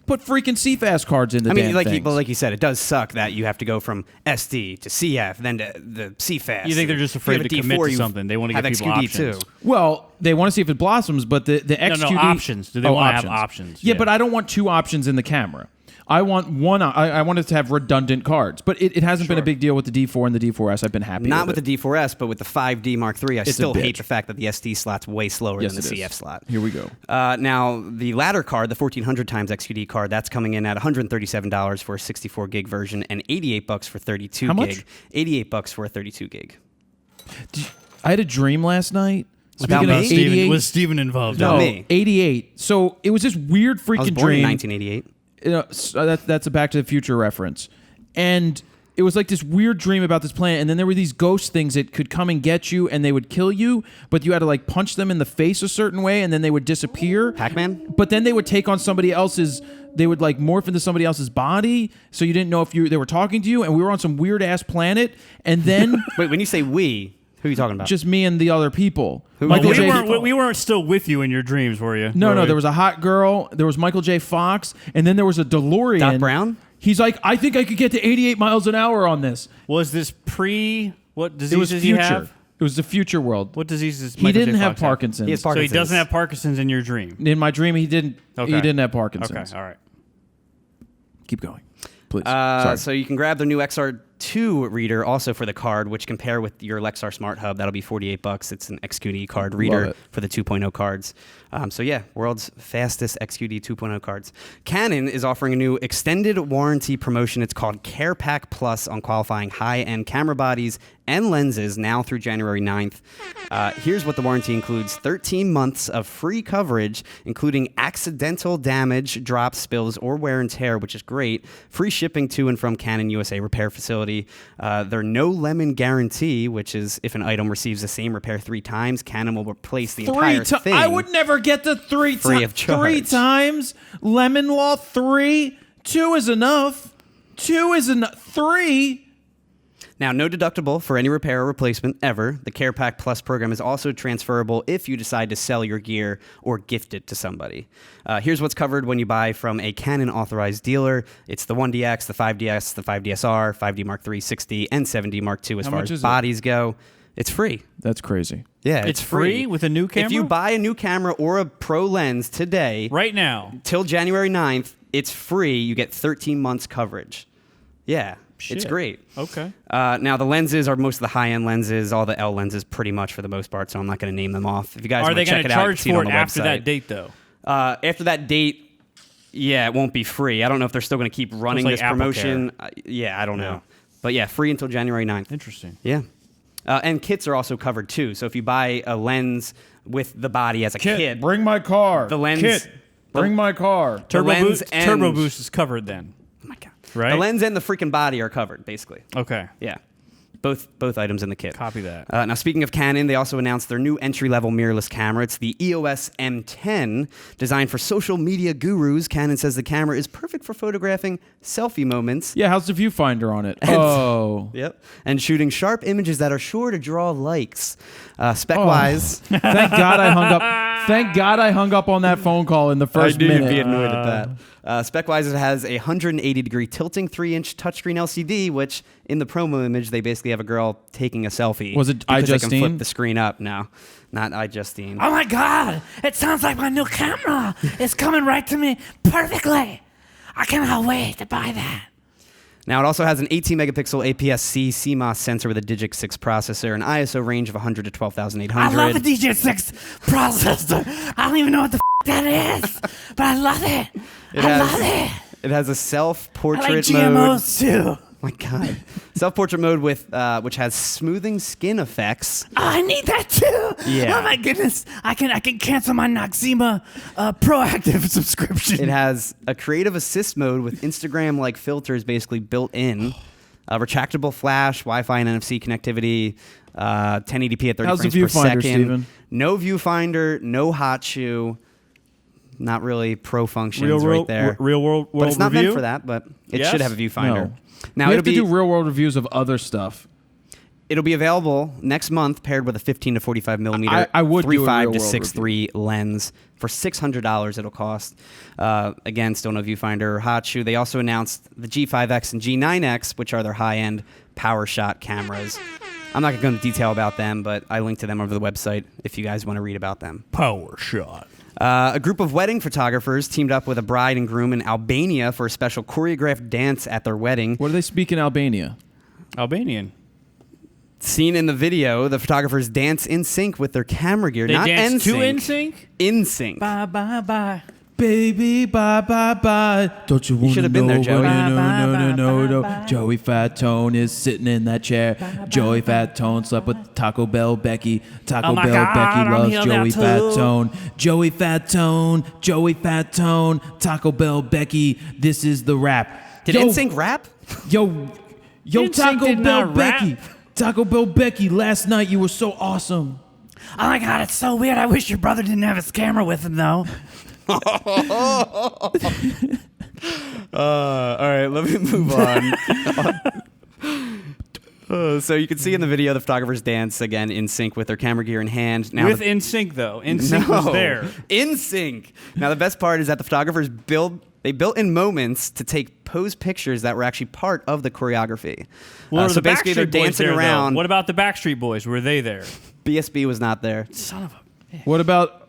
put freaking CFast cards into. I mean, damn like things. you said, it does suck that you have to go from SD to CF, then to the CFast. You think they're just If you have afraid a to commit D4, to you something? They want to have give people XQD options. too. Well, they want to see if it blossoms, but the XQD options. Do they want to have options? Yeah, Yeah. but I don't want 2 options in the camera. I want one. I wanted to have redundant cards, but it hasn't been a big deal with the D4 and the D4S. I've been happy. Not with with the D4S, but with the 5D Mark III, I still hate the fact that the SD slot's way slower than the CF slot. Here we go. Now, the latter card, the 1400 times XQD card, that's coming in at $137 for a 64 gig version and $88 for 32 How gig. much? $88 for a 32 gig. I had a dream last night. About Speaking of me? 88, Was Steven involved? No. no, me. 88. So it was this weird freaking I was born dream. in 1988. So that's a Back to the Future reference. And it was like this weird dream about this planet, and then there were these ghost things that could come and get you, and they would kill you, but you had to like punch them in the face a certain way, and then they would disappear. Pac-Man? But then they would take on somebody else's. They would like morph into somebody else's body, so you didn't know if they were talking to you. And we were on some weird ass planet, and then Wait, when you say we, who are you talking about? just me and the other people. Michael J. We weren't still with you in your dreams, were you? No, there was a hot girl. There was Michael J. Fox, and then there was a DeLorean. Doc Brown? He's like, I think I could get to 88 miles an hour on this. Was this what diseases It was he future. have? It was the future world. What diseases? He Michael didn't J. have Fox have? Parkinson's. He has So he Parkinson's. doesn't have Parkinson's in your dream. In my dream, he didn't. Okay. He didn't have Parkinson's. Okay, all right. Keep going, please. Sorry. So you can grab their new XR2 reader also for the card, which can pair with your Lexar Smart Hub. That'll be $48. It's an XQD card reader it. for the 2.0 cards. So yeah, world's fastest XQD 2.0 cards. Canon is offering a new extended warranty promotion. It's called Care Pack Plus on qualifying high-end camera bodies and lenses now through January 9th. Here's what the warranty includes. 13 months of free coverage, including accidental damage, drops, spills, or wear and tear, which is great. Free shipping to and from Canon USA repair facility. Their no lemon guarantee, which is if an item receives the same repair 3 times, Canon will replace the entire thing. I would never get the Free of charge. 3 times. Lemon law 3. 2 is enough. 2 is enough. 3. Now, no deductible for any repair or replacement ever. The Care Pack Plus program is also transferable if you decide to sell your gear or gift it to somebody. Here's what's covered when you buy from a Canon authorized dealer. It's the 1DX, the 5DS, the 5DSR, 5D Mark III, 6D, and 7D Mark II as How far much as is it? bodies go. It's free. That's crazy. Yeah, It's free with a new camera? If you buy a new camera or a pro lens today, Right now. till January 9th, it's free. You get 13 months coverage. Yeah, it's Shit. great. Okay. Now, the lenses are most of the high-end lenses, all the L lenses pretty much for the most part, so I'm not going to name them off. If you guys Are want they to check going to it out, you can charge see it for on it the after website. that date, though? After that date, yeah, it won't be free. I don't know if they're still going to keep running like this Apple promotion. Yeah, I don't know. But yeah, free until January 9th. Interesting. Yeah. And kits are also covered too. So if you buy a lens with the body as a kit, bring my car. The lens- Kit, bring my car. Turbo lens Boost, and- Turbo Boost is covered then. oh my God. Right? The lens and the freaking body are covered, basically. Okay. Yeah. Both items in the kit. Copy that. Now, speaking of Canon, they also announced their new entry-level mirrorless camera. It's the EOS M10, designed for social media gurus. Canon says the camera is perfect for photographing selfie moments. Yeah, how's the viewfinder on it? Oh. Yep. And shooting sharp images that are sure to draw likes. Spec-wise, Thank God I hung up. Thank God I hung up on that phone call in the first minute. be annoyed at that. Spec-wise, it has a 180-degree tilting 3-inch touchscreen LCD, which in the promo image, they basically have a girl taking a selfie. Was it because they can iJustine? flip the screen up. No, not iJustine. Oh my God! It sounds like my new camera is coming right to me perfectly. I cannot wait to buy that. Now, it also has an 18-megapixel APS-C CMOS sensor with a Digic 6 processor, an ISO range of 100 to 12,800. I love the DJ6 processor. I don't even know what the that is, but I love it. I love it. It has a I self-portrait like mode. GMOs too. Oh my God. Self-portrait mode with which has smoothing skin effects. Oh, I need that too. Yeah. Oh my goodness. I can cancel my Noxzema proactive subscription. It has a creative assist mode with Instagram-like filters basically built in. Retractable flash, Wi-Fi and NFC connectivity, 1080p at 30 How's the frames per viewfinder, second. Steven? No viewfinder, no hot shoe. Not really pro functions right there. Real world But it's not review? meant for that, but it Yes? should have a viewfinder. No. Now we it'll have to be do real-world reviews of other stuff. it'll be available next month paired with a 15 to 45 millimeter I would do a 3.5 to real-world 6.3 lens for $600. It'll cost. Again, still no viewfinder or hot shoe. They also announced the G5X and G9X, which are their high-end power shot cameras. I'm not going to go into detail about them, but I linked to them over the website if you guys want to read about them. Power shot. A group of wedding photographers teamed up with a bride and groom in Albania for a special choreographed dance at their wedding. What do they speak in Albania? Albanian. Seen in the video, the photographers dance in sync with their camera gear. They not dance to NSYNC. In sync. Bye, bye, bye. Baby, bye, bye, bye. Don't you want to should have been there, Joey. No. Joey Fatone is sitting in that chair. Joey Fatone slept with Taco Bell Becky. Taco Oh my Bell God, Becky I'm loves here Joey now too. Fatone. Joey Fatone. Taco Bell Becky. This is the rap. Did NSYNC rap? Yo, NSYNC Taco did Bell not rap. Becky. Taco Bell Becky, last night you were so awesome. Oh my God, it's so weird. I wish your brother didn't have his camera with him, though. All right, let me move on. So you can see in the video the photographers dance again in sync with their camera gear in hand. Now With NSYNC, though. NSYNC was there. In sync. Now the best part is that the photographers built in moments to take pose pictures that were actually part of the choreography. Well, So the basically they're Backstreet Boys dancing there, though? around. What about the Backstreet Boys? Were they there? BSB was not there. Son of a... What about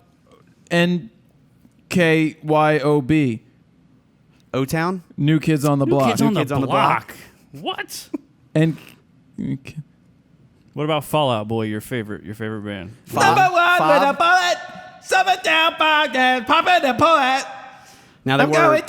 NKYOB? O-Town? New Kids on the Block. Kids on Kids the on the Block. What? And What about Fallout Boy, your favorite band? Fob? bullet, summer down podcast, popping the bullet. Now they were...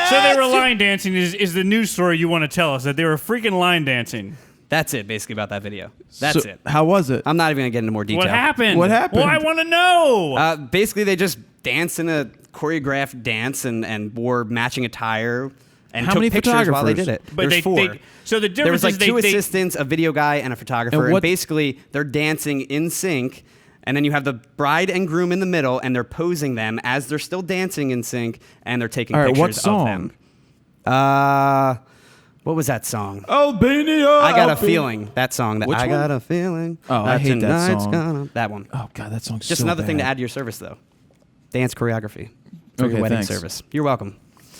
So they were line dancing is the news story you want to tell us, that they were freaking line dancing. That's it, basically, about that video. That's it. How was it? I'm not even going to get into more detail. What happened? What happened? Well, I want to know. Basically, they just danced in a choreographed dance and wore matching attire and How took many pictures while they photographers? did it. But There's four. So the There difference was like is two they assistants, a video guy, and a photographer. And And, what- basically, they're dancing in sync. And then you have the bride and groom in the middle, and they're posing them as they're still dancing in sync, and they're taking All right, pictures what song? of them. What was that song? Albania. I Got a Feeling. That song. That Which I one? Got a Feeling. Oh, I hate that tonight's song. That one. Oh God, that song's Just so another thing to bad. add to your service, though. Dance choreography for Okay, your wedding thanks. service. You're welcome.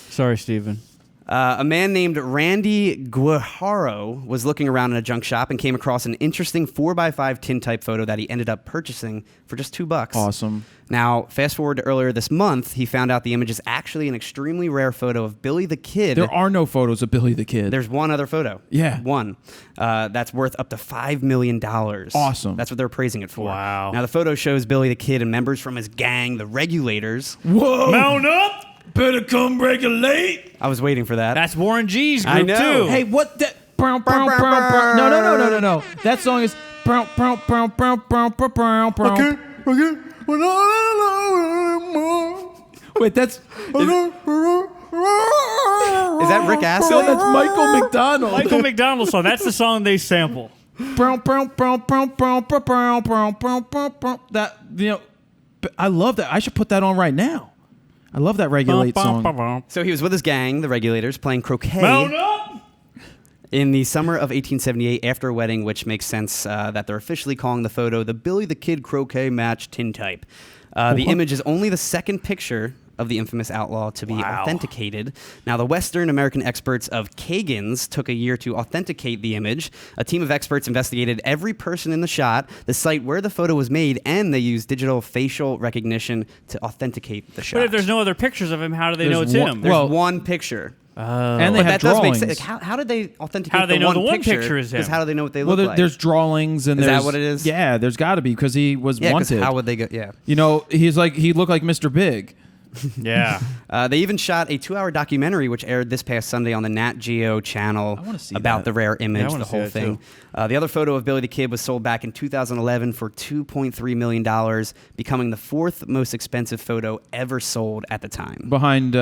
Sorry, Steven. A man named Randy Guajaro was looking around in a junk shop and came across an interesting 4x5 tintype photo that he ended up purchasing for just $2. Awesome. Now, fast forward to earlier this month, he found out the image is actually an extremely rare photo of Billy the Kid. There are no photos of Billy the Kid. There's one other photo. Yeah. One. That's worth up to $5 million. Awesome. That's what they're praising it for. Wow. Now, the photo shows Billy the Kid and members from his gang, the Regulators. Whoa! Mount up. Better come regulate. I was waiting for that. That's Warren G's group I know. too. Hey, what that? No. That song is. Wait, that's. Is that Rick Astley? No, that's Michael McDonald. Michael McDonald song. That's the song they sample. That, you know, I love that. I should put that on right now. I love that Regulate song. So he was with his gang, the Regulators, playing croquet Mount up. in the summer of 1878 after a wedding, which makes sense that they're officially calling the photo the Billy the Kid croquet match tintype. The image is only the second picture of the infamous outlaw to be authenticated. Now, the Western American experts of Kagan's took a year to authenticate the image. A team of experts investigated every person in the shot, the site where the photo was made, and they used digital facial recognition to authenticate the shot. But if there's no other pictures of him, how do they There's know it's one- him? There's Well- one picture. And they But have that does make drawings. sense. Like, how did they authenticate How do they know one the one picture? picture is him? Because how do they know what they Well, look like? there's drawings and Is that there's what it is? Yeah, there's got to be because he was yeah, 'cause wanted. how would they go? Yeah. You know, he looked like Mr. Big. Yeah. They even shot a 2-hour documentary which aired this past Sunday on the Nat Geo channel I wanna see about that. the rare image, wanna the see whole that thing. The other photo of Billy the Kid was sold back in 2011 for $2.3 million, becoming the fourth most expensive photo ever sold at the time. Behind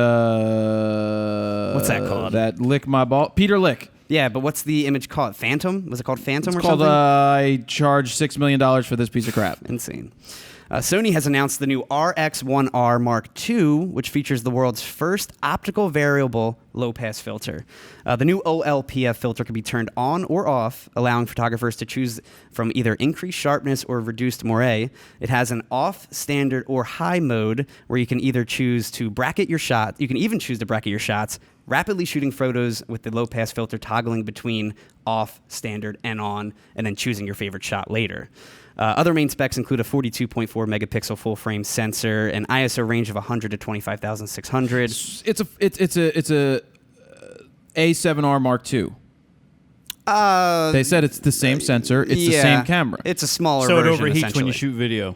What's that called? That Lick My Ball. Peter Lick. Yeah, but what's the image called? Phantom? Was it called Phantom It's or called something? I charged $6 million for this piece of crap. Insane. Sony has announced the new RX1R Mark II, which features the world's first optical variable low-pass filter. The new OLPF filter can be turned on or off, allowing photographers to choose from either increased sharpness or reduced moire. It has an off, standard, or high mode where you can either choose to bracket your shot. You can even choose to bracket your shots, rapidly shooting photos with the low-pass filter toggling between off, standard, and on, and then choosing your favorite shot later. Other main specs include a 42.4 megapixel full frame sensor, an ISO range of 100 to 25,600. It's a A7R Mark II. They said it's the same sensor. It's the same camera. It's a smaller So it version, overheats when you essentially. shoot video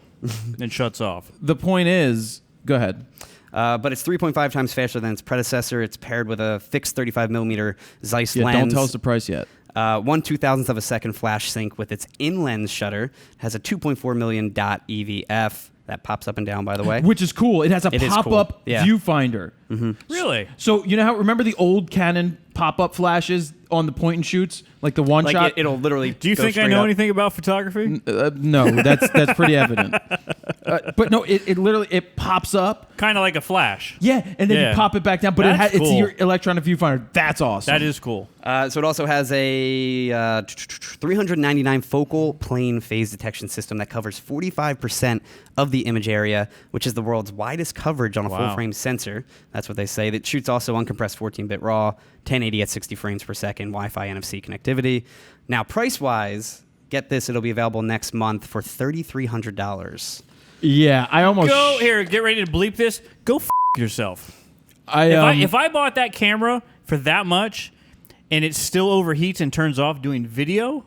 and shuts off. The point is, go ahead. But it's 3.5 times faster than its predecessor. It's paired with a fixed 35mm Zeiss Yeah, lens. don't tell us the price yet. 1/2000th of a second flash sync with its in-lens shutter. Has a 2.4 million dot EVF. That pops up and down, by the way. Which is cool. It has a It is cool. pop-up Yeah. viewfinder. Really? So you know how remember the old Canon pop-up flashes on the point and shoots, like the one Like shot. it'll literally. Do you go think I straight know up. anything about photography? No, that's pretty evident. But no, it literally it pops up. Kind of like a flash. Yeah, and then Yeah. you pop it back down. But That's it's cool. your electronic viewfinder. That's awesome. That is cool. So it also has a 399 focal plane phase detection system that covers 45% of the image area, which is the world's widest coverage on a Wow. full-frame sensor. That's what they say. That shoots also uncompressed 14-bit RAW, 1080 at 60 frames per second, Wi-Fi, NFC connectivity. Now, price-wise, get this, it'll be available next month for $3,300. Yeah, I almost Go here. Get ready to bleep this. Go yourself. I If I bought that camera for that much, and it still overheats and turns off doing video,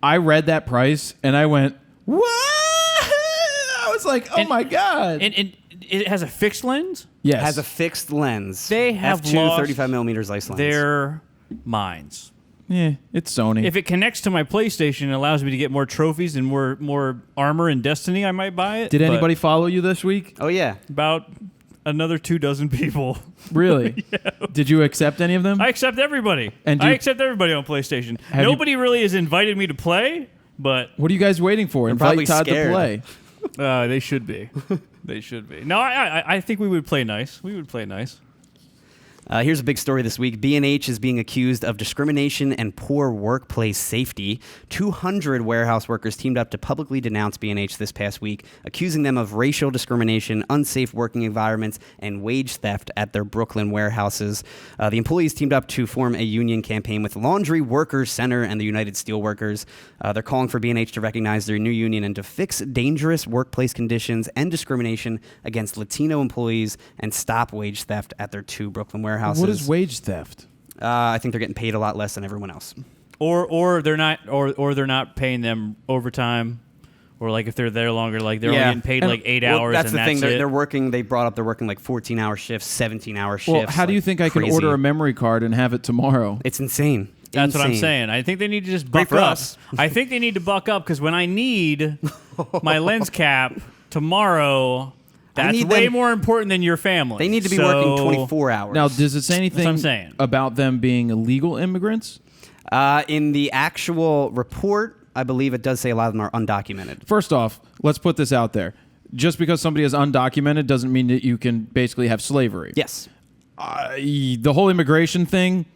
I read that price and I went, what? I was like, oh And- my god. and it has a fixed lens, Yes. Has a fixed lens. They have f2 lost 35mm Zeiss lens. their minds. Yeah, it's Sony. If it connects to my PlayStation and allows me to get more trophies and more armor and Destiny, I might buy it. Did but anybody follow you this week? Oh, yeah. About another 24 people. Really? Did you accept any of them? I accept everybody. And I accept everybody on PlayStation. Have you- Nobody really has invited me to play, but What are you guys waiting for? probably Invite Todd scared. to play. they should be. They should be. No, I think we would play nice. We would play nice. Here's a big story this week. B&H is being accused of discrimination and poor workplace safety. 200 warehouse workers teamed up to publicly denounce B&H this past week, accusing them of racial discrimination, unsafe working environments, and wage theft at their Brooklyn warehouses. The employees teamed up to form a union campaign with Laundry Workers Center and the United Steelworkers. They're calling for B&H to recognize their new union and to fix dangerous workplace conditions and discrimination against Latino employees and stop wage theft at their 2 Brooklyn warehouses. What is wage theft? I think they're getting paid a lot less than everyone else. Or they're not paying them overtime, or like if they're there longer, like they're only getting paid And- like 8 Well, hours. that's and the thing. That's it. They're working. They brought up they're working like 14-hour shifts, 17-hour shifts. Well, how do you like think I can crazy. order a memory card and have it tomorrow? It's insane. That's what I'm Insane. saying. I think they need to just Great buck for up. us. I think they need to buck up because when I need my lens cap tomorrow, that's need way them- more important than your family. They need to be So- working 24 hours. Now, does it say anything I'm saying. about them being illegal immigrants? In the actual report, I believe it does say a lot of them are undocumented. First off, let's put this out there. Just because somebody is undocumented doesn't mean that you can basically have slavery. Yes. The whole immigration thing,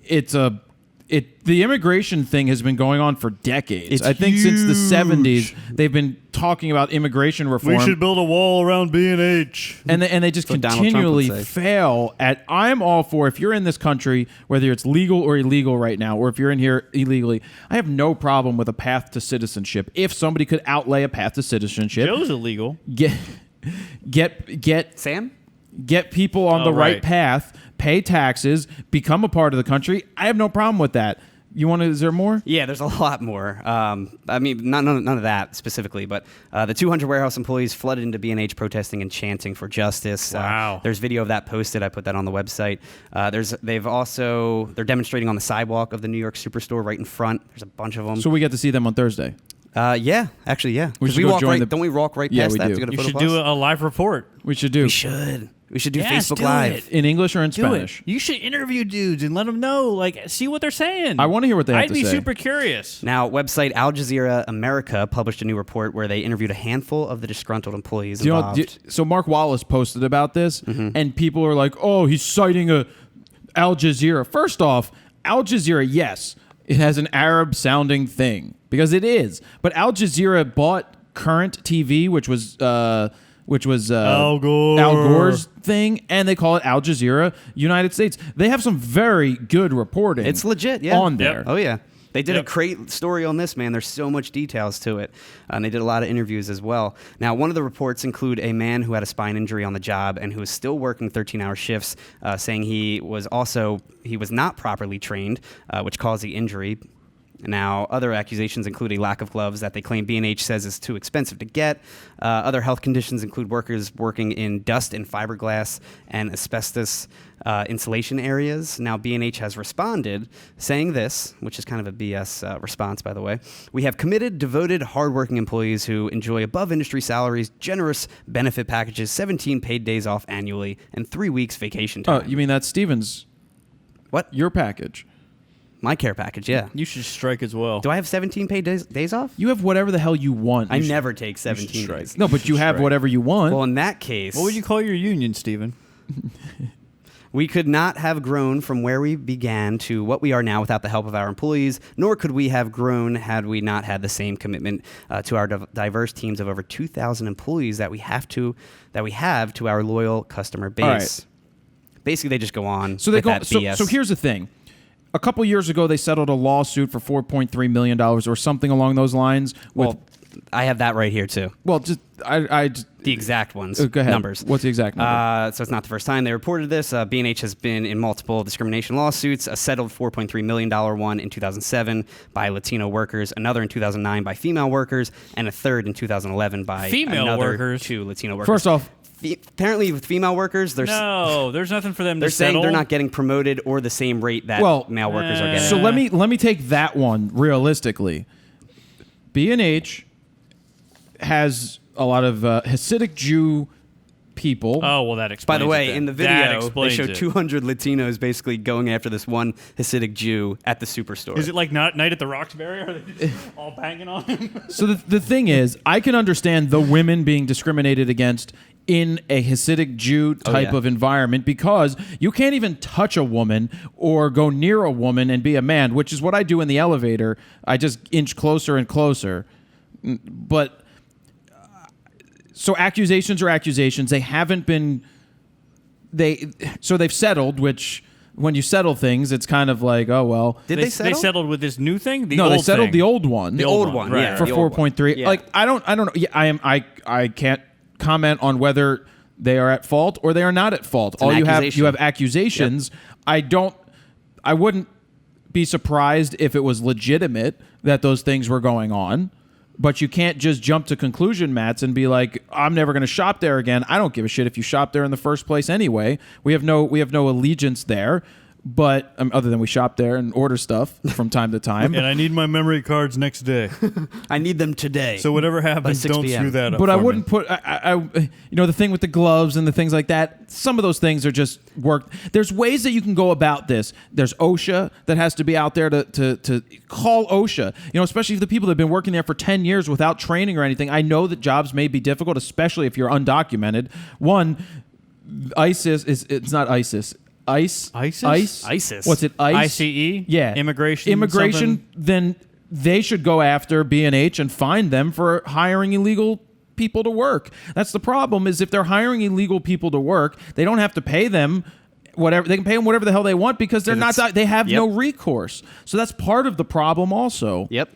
the immigration thing has been going on for decades. It's I think since the huge. 70s, they've been talking about immigration reform. build a wall around B&H. And they just That's what Donald Trump continually would say. fail at. I'm all for if you're in this country, whether it's legal or illegal right now, or if you're in here illegally, I have no problem with a path to citizenship. If somebody could outlay a path to citizenship, Joe's illegal. get Sam? people on Oh, the right right. path, pay taxes, become a part of the country. I have no problem with that. You want to? Is there more? Yeah, there's a lot more. I mean, none of that specifically, but the 200 warehouse employees flooded into B&H protesting and chanting for justice. Wow. There's video of that posted. I put that on the website. They're demonstrating on the sidewalk of the New York Superstore right in front. There's a bunch of them. So we get to see them on Thursday. Yeah, actually, yeah. We 'Cause should go walk join right. the- Don't we walk right Yeah, past we that do. to go to You should PhotoPlus? do a live report. We should do We should. We should do Yes, Facebook do Live. it. in English or in Do Spanish. it. You should interview dudes and let them know, like, see what they're saying. I want to hear what they have I'd to be say. super curious. Now, website Al Jazeera America published a new report where they interviewed a handful of the disgruntled employees Do you know, involved. so Mark Wallace posted about this, Mm-hmm. and people are like, "Oh, he's citing Al Jazeera." First off, Al Jazeera, yes, it has an Arab-sounding thing because it is. But Al Jazeera bought Current TV, which was Al Gore. Al Gore's thing, and they call it Al Jazeera United States. They have some very good reporting. It's legit, yeah. on there. Oh, yeah. They did a great story on this, man. There's so much details to it. And they did a lot of interviews as well. Now, one of the reports include a man who had a spine injury on the job and who is still working 13-hour shifts, saying he was not properly trained, which caused the injury. Now, other accusations include a lack of gloves that they claim B&H says is too expensive to get. Other health conditions include workers working in dust and fiberglass and asbestos insulation areas. Now, B&H has responded saying this, which is kind of a BS response, by the way. We have committed, devoted, hardworking employees who enjoy above-industry salaries, generous benefit packages, 17 paid days off annually, and 3 weeks vacation time. Oh, you mean that's Steven's? What? Your package? My care package, yeah. You should strike as well. Do I have 17 paid days off? You have whatever the hell you want. I never take 17 days. No, but you have whatever you want. Well, in that case... What would you call your union, Steven? We could not have grown from where we began to what we are now without the help of our employees, nor could we have grown had we not had the same commitment to our diverse teams of over 2,000 employees that we have to our loyal customer base. Right. Basically, they just go on So they with go. that BS. So here's the thing. A couple years ago, they settled a lawsuit for $4.3 million or something along those lines. Well, I have that right here, too. Well, just The exact ones. Go ahead. Numbers. What's the exact number? So it's not the first time they reported this. B&H has been in multiple discrimination lawsuits. A settled $4.3 million one in 2007 by Latino workers, another in 2009 by female workers, and a third in 2011 by Female workers? 2 Latino workers. First off, apparently with female workers, there's nothing for them they're to saying settle. they're not getting promoted or the same rate that male workers are getting. So let me take that one realistically. B&H has a lot of Hasidic Jew people. Oh, well, that explains By the it way, then. in the That video, they explains show it. 200 Latinos basically going after this one Hasidic Jew at the superstore. Is it like Night at the Roxbury? Are they just all banging on him? So the thing is, I can understand the women being discriminated against in a Hasidic Jew type of environment because you can't even touch a woman or go near a woman and be a man, which is what I do in the elevator. I just inch closer and closer. But so accusations are accusations. They haven't been so they've settled, which when you settle things, it's kind of like, oh well. Did they settle? They settled with this new thing? No, they settled the old one. The old one, right. yeah. For the old one. 4.3. Yeah. Like I don't know. Yeah, I can't comment on whether they are at fault or they are not at fault. All you have accusations. Yep. I wouldn't be surprised if it was legitimate that those things were going on. But you can't just jump to conclusion mats and be like, I'm never going to shop there again. I don't give a shit if you shop there in the first place anyway. We have no allegiance there. But other than we shop there and order stuff from time to time. And I need my memory cards next day. I need them today. So whatever happens, 6 don't p.m. screw that up. But I for wouldn't me. put, the thing with the gloves and the things like that, some of those things are just work. There's ways that you can go about this. There's OSHA that has to be out there to call OSHA, especially if the people that have been working there for 10 years without training or anything. I know that jobs may be difficult, especially if you're undocumented. One, it's not ISIS. ICE? ISIS. What's it? ICE? ICE? Yeah. Immigration, something? Then they should go after B&H and find them for hiring illegal people to work. That's the problem, is if they're hiring illegal people to work, they don't have to pay them whatever. They can pay them whatever the hell they want because they're not. They have no recourse. So that's part of the problem also. Yep.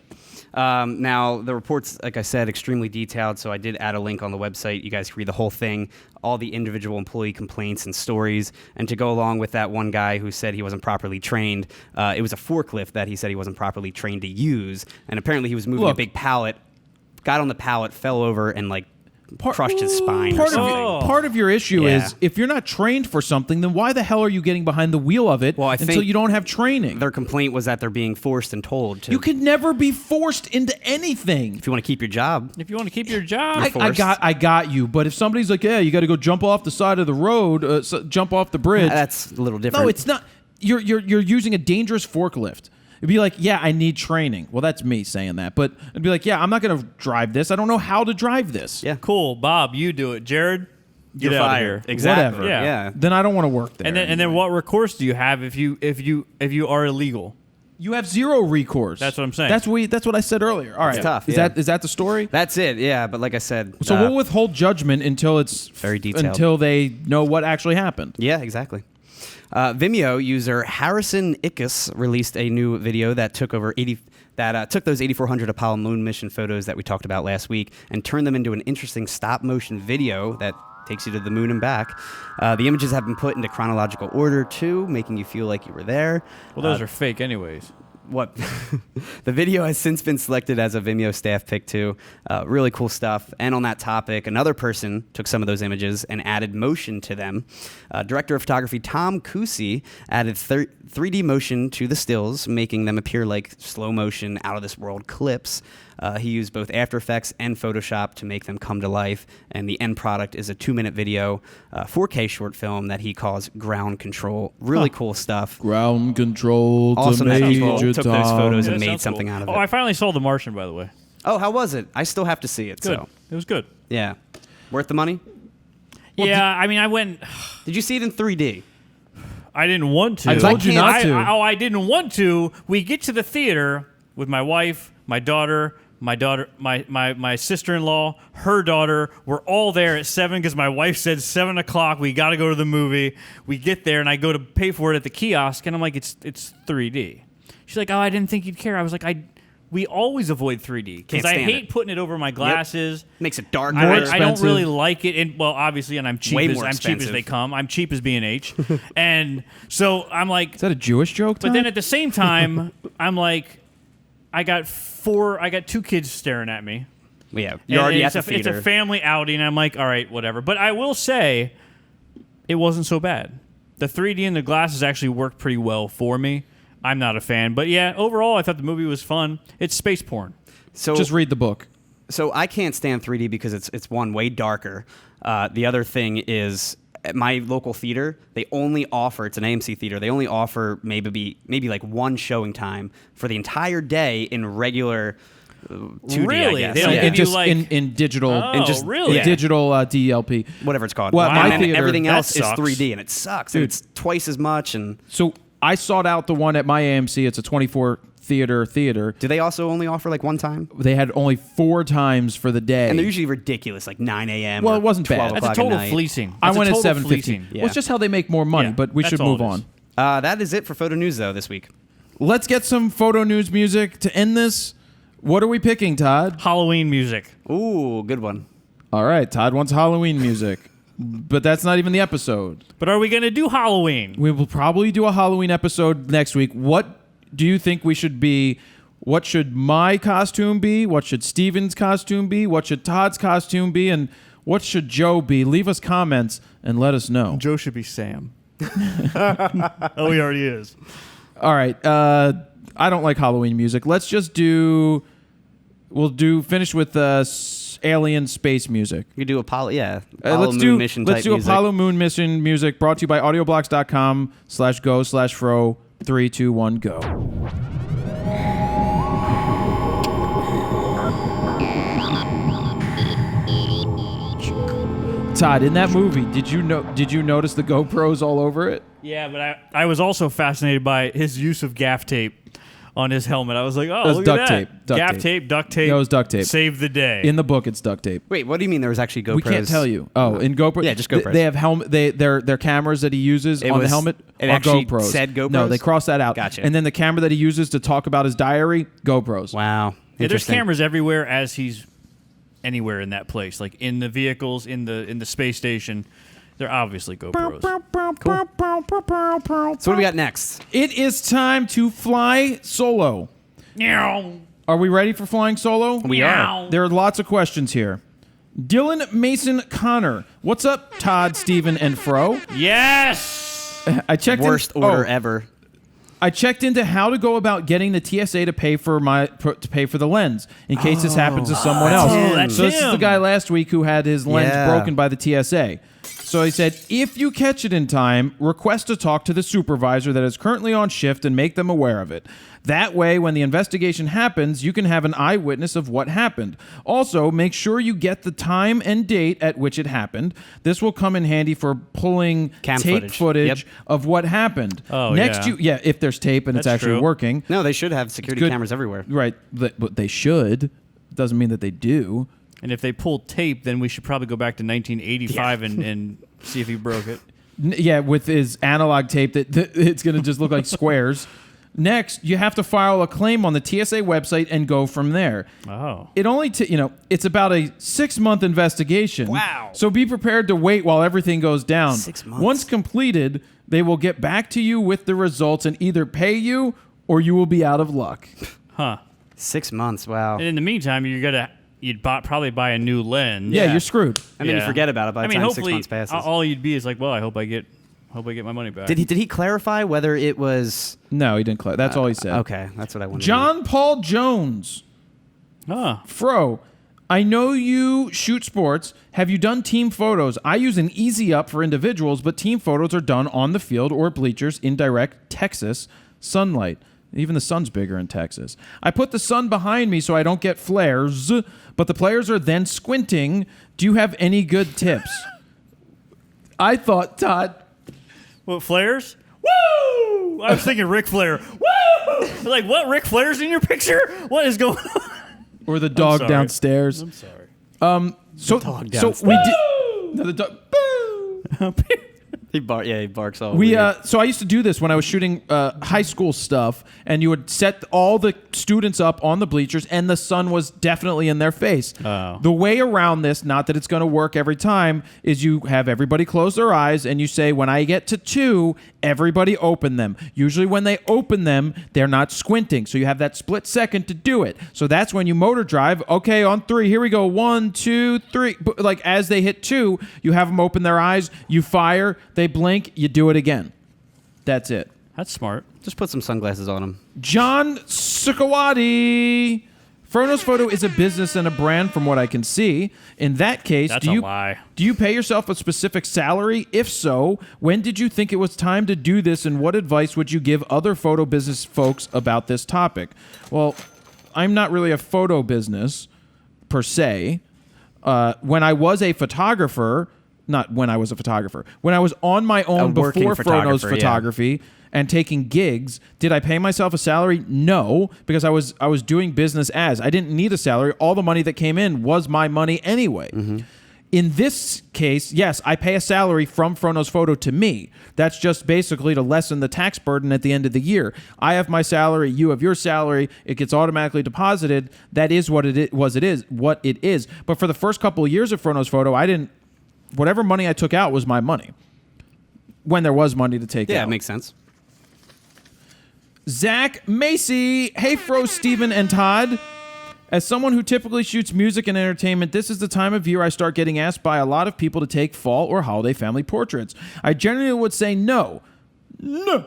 Now, the report's, like I said, extremely detailed, so I did add a link on the website. You guys can read the whole thing, all the individual employee complaints and stories. And to go along with that one guy who said he wasn't properly trained, it was a forklift that he said he wasn't properly trained to use. And apparently he was moving a big pallet, got on the pallet, fell over, and crushed his spine or something. Part of your issue is if you're not trained for something, then why the hell are you getting behind the wheel of it until you don't have training? Their complaint was that they're being forced and told to. You can never be forced into anything. If you want to keep your job. If you want to keep your job. I got you. But if somebody's like, yeah, you got to go jump off the side of the road, jump off the bridge. That's a little different. No, it's not. You're using a dangerous forklift. It'd be like, yeah, I need training. Well, that's me saying that. But it'd be like, yeah, I'm not going to drive this. I don't know how to drive this. Yeah. Cool. Bob, you do it. Jared, get You're out fired. of here. Exactly. Whatever. Yeah. Then I don't want to work there. And then what recourse do you have if you are illegal? You have zero recourse. That's what I'm saying. That's what I said earlier. All right. It's tough, Is yeah. that the story? That's it, yeah. But like I said. So we'll withhold judgment until it's very detailed. Until they know what actually happened. Yeah, exactly. Vimeo user Harrison Ickes released a new video that took over that took those 8400 Apollo moon mission photos that we talked about last week and turned them into an interesting stop-motion video that takes you to the moon and back. The images have been put into chronological order, too, making you feel like you were there. Well, those are fake anyways. What the video has since been selected as a Vimeo staff pick too. Really cool stuff. And on that topic, another person took some of those images and added motion to them. Director of photography Tom Cusi added 3D motion to the stills, making them appear like slow motion, out of this world clips. He used both After Effects and Photoshop to make them come to life, and the end product is a 2-minute video, 4K short film that he calls Ground Control. Really cool stuff. Ground control to Awesome that people Major took those photos Yeah, and that made sounds something cool. out of it. Oh, I finally saw The Martian, by the way. Oh, how was it? I still have to see it. Good. So It was good. yeah, worth the money. I mean, I went. Did you see it in 3D? I didn't want to. I told you not to. I didn't want to. We get to the theater with my wife, my daughter, my sister-in-law, her daughter. We're all there at 7 because my wife said 7 o'clock. We got to go to the movie. We get there and I go to pay for it at the kiosk and I'm like, it's 3D. She's like, oh, I didn't think you'd care. I was like, we always avoid 3D because I hate putting it over my glasses. Makes it darker. I don't really like it. And well, obviously, and I'm cheap Way as more I'm cheap as expensive. they come. I'm cheap as B&H, and so I'm like. Is that a Jewish joke, Todd? But then at the same time, I'm like, I got 2 kids staring at me. Yeah, you're already at it's the It's theater. a family outing. I'm like, all right, whatever. But I will say, it wasn't so bad. The 3D in the glasses actually worked pretty well for me. I'm not a fan, but yeah, overall, I thought the movie was fun. It's space porn. So Just read the book. So I can't stand 3D because it's one, way darker. The other thing is at my local theater, they only offer, it's an AMC theater, they only offer maybe like one showing time for the entire day in regular 2D, Really? I guess. They don't Yeah. give you just like in digital. Oh, and just- really? yeah. Digital DLP. Whatever it's called. Well, and my then theater- everything that else is sucks. 3D, and it sucks. And Dude. it's twice as much. And So I sought out the one at my AMC. It's a 24 theater. do they also only offer like one time? They had only 4 times for the day. And they're usually ridiculous, like 9 a.m. Well, or it wasn't 12 bad. That's a o'clock total at night. fleecing. I That's went a at total 7:15. fleecing. Yeah. Well, it's just how they make more money, Yeah, but we that's should all move it on. is. That is it for photo news, though, this week. Let's get some photo news music to end this. What are we picking, Todd? Halloween music. Ooh, good one. All right, Todd wants Halloween music, but that's not even the episode. But are we going to do Halloween? We will probably do a Halloween episode next week. What do you think we should be? What should my costume be? What should Steven's costume be? What should Todd's costume be? And what should Joe be? Leave us comments and let us know. Joe should be Sam. Oh, he already is. All right. I don't like Halloween music. Let's just do. Finish with alien space music. You do Apollo, yeah. Apollo let's moon do mission let's type do music. Apollo moon mission music brought to you by audioblocks.com/go/fro 3 2 1 go. Todd, in that movie, did you notice the GoPros all over it? Yeah, but I was also fascinated by his use of gaff tape on his helmet. I was like, oh, was look duct at that. tape, duct Gaff tape. tape, duct tape. That was duct tape. Save the day. In the book, it's duct tape. Wait, what do you mean there was actually GoPros? We can't tell you. Oh, in GoPro. Yeah, just GoPros. They have helmet. Their cameras that he uses on the was- helmet it are actually GoPros. said GoPros? No, they cross that out. Gotcha. And then the camera that he uses to talk about his diary, GoPros. Wow. Yeah, there's Interesting. cameras everywhere as he's anywhere in that place, like in the vehicles, in the space station. They're obviously GoPros. So what do we got next? It is time to fly solo. Meow. Are we ready for flying solo? We are. There are lots of questions here. Dylan Mason Connor. What's up, Todd, Steven, and Fro? Yes. I checked Worst in, order ever. I checked into how to go about getting the TSA to pay for the lens in case this happens to someone else. him. That's So this is the him. guy last week who had his lens Yeah. broken by the TSA. So he said, if you catch it in time, request to talk to the supervisor that is currently on shift and make them aware of it. That way, when the investigation happens, you can have an eyewitness of what happened. Also, make sure you get the time and date at which it happened. This will come in handy for pulling Cam tape footage Yep. of what happened. Oh, Next, yeah. if there's tape and it's That's actually true. working. No, they should have security Good. cameras everywhere. Right, but they should. Doesn't mean that they do. And if they pull tape, then we should probably go back to 1985 and see if he broke it. Yeah, with his analog tape that it's going to just look like squares. Next, you have to file a claim on the TSA website and go from there. Oh. It only, it's about a 6-month investigation. Wow. So be prepared to wait while everything goes down. 6 months. Once completed, they will get back to you with the results and either pay you or you will be out of luck. Huh. 6 months. Wow. And in the meantime, you'd probably buy a new lens. Yeah, you're screwed. And then you forget about it by the time 6 hopefully, months passes. all you'd be is like, well, I hope I get my money back. Did he clarify whether it was? No, he didn't. That's all he said. Okay, that's what I wanted. John Paul Jones. Ah. Fro, I know you shoot sports. Have you done team photos? I use an Easy Up for individuals, but team photos are done on the field or bleachers in direct Texas sunlight. Even the sun's bigger in Texas. I put the sun behind me so I don't get flares, but the players are then squinting. Do you have any good tips? I thought, Todd. What, flares? Woo! I was thinking Ric Flair. Woo! Like, what? Ric Flair's in your picture? What is going on? Or the dog sorry. downstairs. I'm sorry. So downstairs. we did. No, the dog. Boo! He barks all. We weird. so I used to do this when I was shooting high school stuff, and you would set all the students up on the bleachers, and the sun was definitely in their face. Oh. The way around this, not that it's going to work every time, is you have everybody close their eyes, and you say, when I get to 2, everybody open them. Usually when they open them, they're not squinting, so you have that split second to do it. So that's when you motor drive. Okay, on 3, here we go. 1, 2, 3. But like as they hit 2, you have them open their eyes. You fire. They blink. You do it again. That's it. That's smart. Just put some sunglasses on him. John Sukawati. FroKnowsPhoto is a business and a brand from what I can see. In that case, That's do a you lie. do you pay yourself a specific salary? If so, when did you think it was time to do this, and what advice would you give other photo business folks about this topic? Well, I'm not really a photo business per se. When I was a photographer, not when I was a photographer, when I was on my own working before Fronos photographer, yeah. photography and taking gigs, did I pay myself a salary? No, because I was doing business as. I didn't need a salary. All the money that came in was my money anyway. Mm-hmm. In this case, yes, I pay a salary from FroKnowsPhoto to me. That's just basically to lessen the tax burden at the end of the year. I have my salary, you have your salary, it gets automatically deposited. That is what it is. But for the first couple of years of FroKnowsPhoto, whatever money I took out was my money. When there was money to take out. Yeah, it makes sense. Zach Macy. Hey, Fro, Steven, and Todd. As someone who typically shoots music and entertainment, this is the time of year I start getting asked by a lot of people to take fall or holiday family portraits. I generally would say no. No.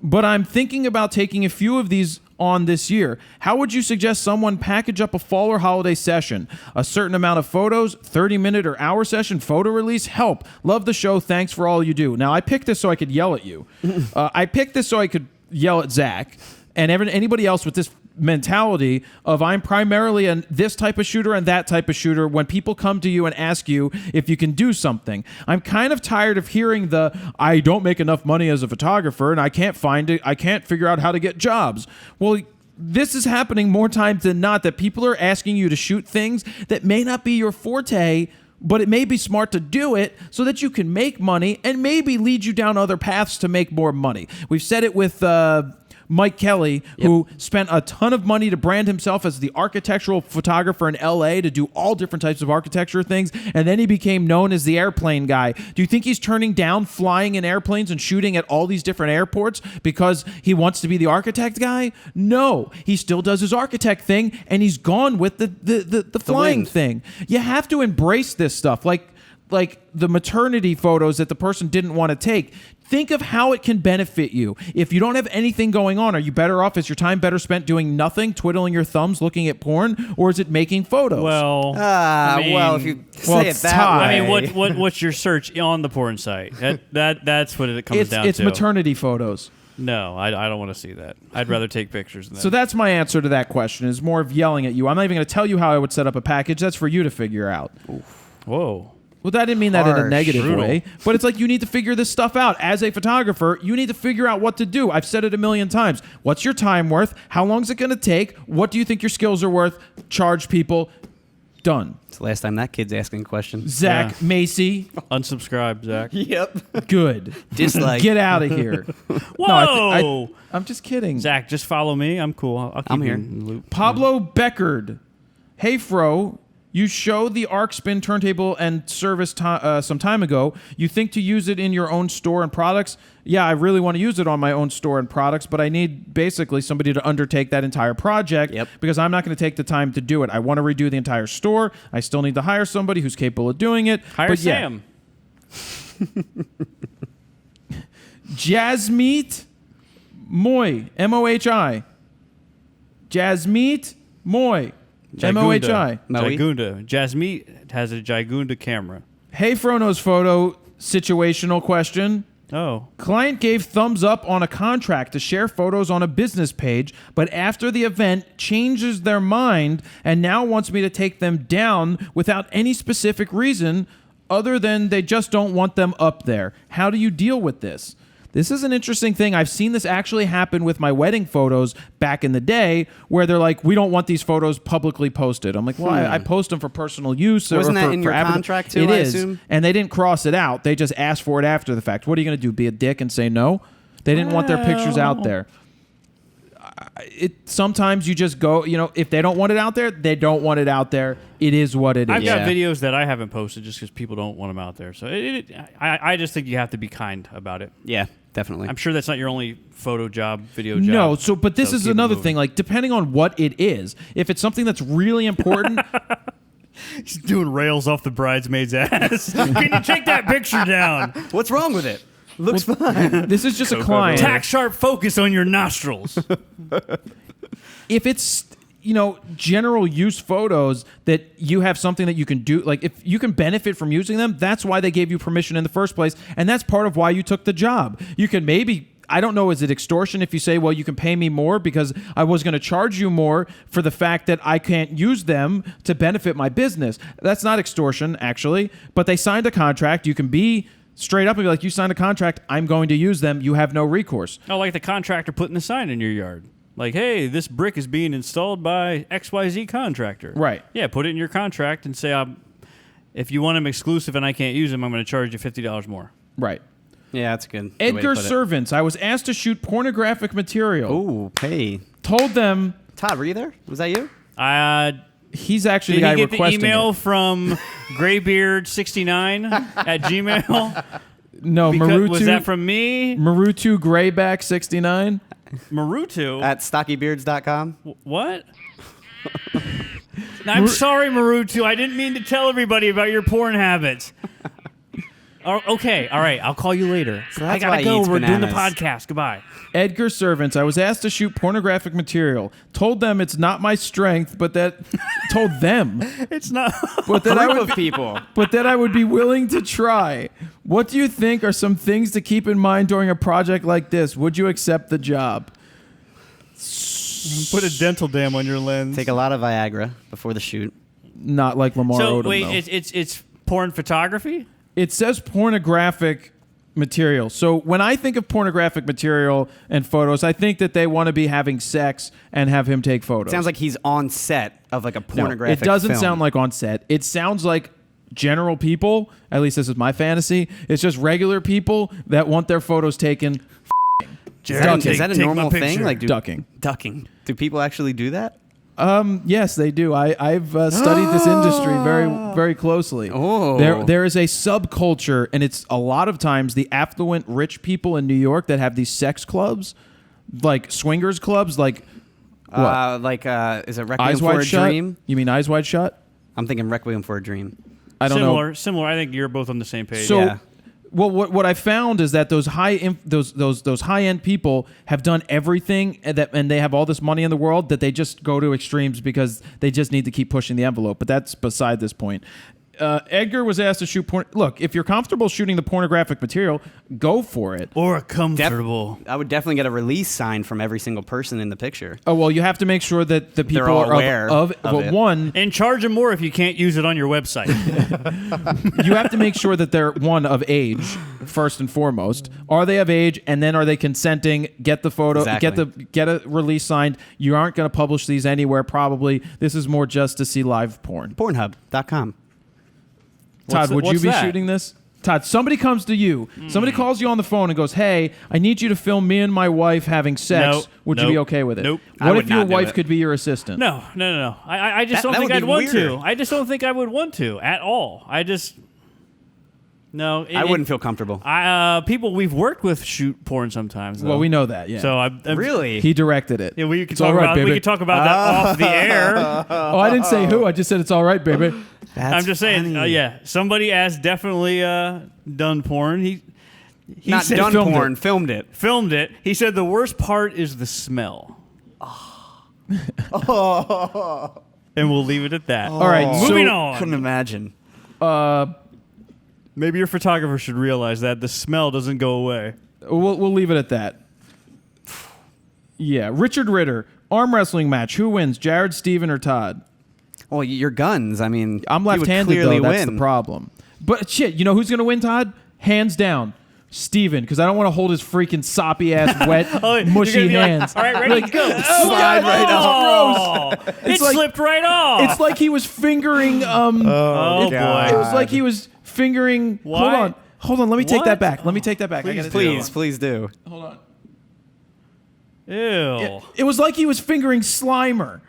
But I'm thinking about taking a few of these on this year. How would you suggest someone package up a fall or holiday session? A certain amount of photos, 30-minute or hour session, photo release? Help. Love the show. Thanks for all you do. Now, I picked this so I could yell at you. I picked this so I could yell at Zach and anybody else with this mentality of I'm primarily this type of shooter and that type of shooter when people come to you and ask you if you can do something. I'm kind of tired of hearing I don't make enough money as a photographer and I can't figure out how to get jobs. Well, this is happening more times than not, that people are asking you to shoot things that may not be your forte, but it may be smart to do it so that you can make money and maybe lead you down other paths to make more money. We've said it with Mike Kelly, who spent a ton of money to brand himself as the architectural photographer in LA to do all different types of architecture things, and then he became known as the airplane guy. Do you think he's turning down flying in airplanes and shooting at all these different airports because he wants to be the architect guy? No, he still does his architect thing, and he's gone with the flying thing. You have to embrace this stuff, like the maternity photos that the person didn't want to take. Think of how it can benefit you. If you don't have anything going on, are you better off? Is your time better spent doing nothing, twiddling your thumbs, looking at porn, or is it making photos? Well, If you say it that Todd. way. I mean, what's your search on the porn site? That's what it comes down it's to. maternity photos. No, I don't want to see that. I'd rather take pictures than that. So that's my answer to that question, is more of yelling at you. I'm not even going to tell you how I would set up a package. That's for you to figure out. Whoa. Well, I didn't mean that in a Harsh. negative Brutal. way, but it's like you need to figure this stuff out. As a photographer, you need to figure out what to do. I've said it a million times. What's your time worth? How long is it going to take? What do you think your skills are worth? Charge people. Done. It's the last time that kid's asking questions. Zach Yeah. Macy, Unsubscribe, Zach. Yep. good. Dislike. Get out of here. Whoa! I'm just kidding. Zach, just follow me. I'm cool. I'll keep I'm you here. in the loop. Pablo Beckard. Hey, Fro. You showed the Arc Spin turntable and service some time ago. You think to use it in your own store and products? Yeah, I really want to use it on my own store and products, but I need basically somebody to undertake that entire project because I'm not going to take the time to do it. I want to redo the entire store. I still need to hire somebody who's capable of doing it. Hire Sam. Jasmeet Moy, M-O-H-I. Jasmeet Moy. M-O-H-I. Jagunda. Jasmeet has a Jagunda camera. Hey, FroKnowsPhoto, situational question. Oh. Client gave thumbs up on a contract to share photos on a business page, but after the event changes their mind and now wants me to take them down without any specific reason other than they just don't want them up there. How do you deal with this? This is an interesting thing. I've seen this actually happen with my wedding photos back in the day where they're like, we don't want these photos publicly posted. I'm like, well, I post them for personal use. Wasn't or that for, in for your contract too, It I is. assume? And they didn't cross it out. They just asked for it after the fact. What are you going to do, be a dick and say no? They didn't want their pictures out there. Sometimes you just go, if they don't want it out there, they don't want it out there. It is what it is. I've got videos that I haven't posted just because people don't want them out there. So I just think you have to be kind about it. Yeah, definitely. I'm sure that's not your only photo job, video job. No, but this So is keep it another moving. thing. Like, depending on what it is, if it's something that's really important, He's doing rails off the bridesmaid's ass. Can you take that picture down? What's wrong with it? Looks fine. this is just a client. Tack sharp focus on your nostrils. If it's general use photos that you have something that you can do, like if you can benefit from using them, that's why they gave you permission in the first place, and that's part of why you took the job. You can maybe, I don't know, is it extortion if you say, well, you can pay me more because I was going to charge you more for the fact that I can't use them to benefit my business? That's not extortion, actually, but they signed a contract. You can be straight up and be like, you signed a contract, I'm going to use them, you have no recourse. Oh, like the contractor putting the sign in your yard. Like, hey, this brick is being installed by XYZ contractor. Right. Yeah, put it in your contract and say, if you want them exclusive and I can't use them, I'm going to charge you $50 more. Right. Yeah, that's good. Edgar Servants, I was asked to shoot pornographic material. Ooh, hey. Told them... Todd, were you there? Was that you? He's actually Did the he guy get the requesting email it. from Graybeard69 at Gmail? No, Marutu. Was that from me? Marutu Grayback 69? Marutu? At stockybeards.com? What? I'm sorry, Marutu. I didn't mean to tell everybody about your porn habits. Okay, all right. I'll call you later. So I that's why gotta he go. eats We're doing the bananas. podcast. Goodbye. Edgar Servants, I was asked to shoot pornographic material. Told them it's not my strength, but that... told them. It's not. But that, I Group would, of people. but that I would be willing to try. What do you think are some things to keep in mind during a project like this? Would you accept the job? Put a dental dam on your lens. Take a lot of Viagra before the shoot. Not like Lamar So Odom, wait, though. it's porn photography? It says pornographic material. So when I think of pornographic material and photos, I think that they want to be having sex and have him take photos. Sounds like he's on set of like a No, pornographic it doesn't film. sound like on set. It sounds like general people. At least this is my fantasy. It's just regular people that want their photos taken. Is that a take my normal thing? picture. Like Ducking. Ducking. Do people actually do that? Yes, they do. I've studied this industry very, very closely. Oh. There is a subculture, and it's a lot of times the affluent rich people in New York that have these sex clubs, like swingers clubs, like what? Is it Requiem Eyes for Wide a Shut? Dream? You mean Eyes Wide Shut? I'm thinking Requiem for a Dream. I don't know. Similar. I think you're both on the same page. So, Yeah. well, what I found is that those those high end people have done everything and they have all this money in the world that they just go to extremes because they just need to keep pushing the envelope. But that's beside this point. Edgar was asked to shoot porn. Look, if you're comfortable shooting the pornographic material, go for it. Or comfortable. I would definitely get a release sign from every single person in the picture. Oh well, you have to make sure that the people all are aware of of it. one. And charge them more if you can't use it on your website. You have to make sure that they're one of age first and foremost. Are they of age? And then are they consenting? Get the photo, Exactly. get a release signed. You aren't going to publish these anywhere probably. This is more just to see live porn. Pornhub.com. Todd, would you what's be that? shooting this? Todd, somebody comes to you. Somebody calls you on the phone and goes, "Hey, I need you to film me and my wife having sex." Nope. Would you be Nope. okay with it? Nope. I What would if your not do wife it. could be your assistant? No. I just That don't think would I'd be want to. weird. I just don't think I would want to at all. No. I wouldn't feel comfortable. People we've worked with shoot porn sometimes. Though. Well, we know that. Yeah. So I'm Really? he directed it. Yeah, we could It's talk all right, about baby. we could talk about that off the air. Oh, I didn't say who. I just said it's all right, baby. That's I'm just saying. funny. Yeah, somebody has definitely done porn. He Not said done filmed porn, it. filmed it. He said the worst part is the smell. And we'll leave it at that. All right. Moving so, on. Couldn't imagine. Maybe your photographer should realize that the smell doesn't go away. We'll leave it at that. Yeah. Richard Ritter, arm wrestling match. Who wins, Jared, Steven, or Todd? Well, your guns. I mean, I'm you would left-handed, clearly though. That's win. the problem. But shit, you know who's going to win, Todd? Hands down. Steven, because I don't want to hold his freaking soppy ass, wet, Oh, you're mushy gonna be like, hands. all right, ready, go. Slide right off. It like- slipped right off. It's like he was fingering. oh, God. It was like he was fingering. Why? Hold on. Let me take What? that back. Let me take that back. I gotta do it. Please do. Hold on. Ew. It was like he was fingering Slimer.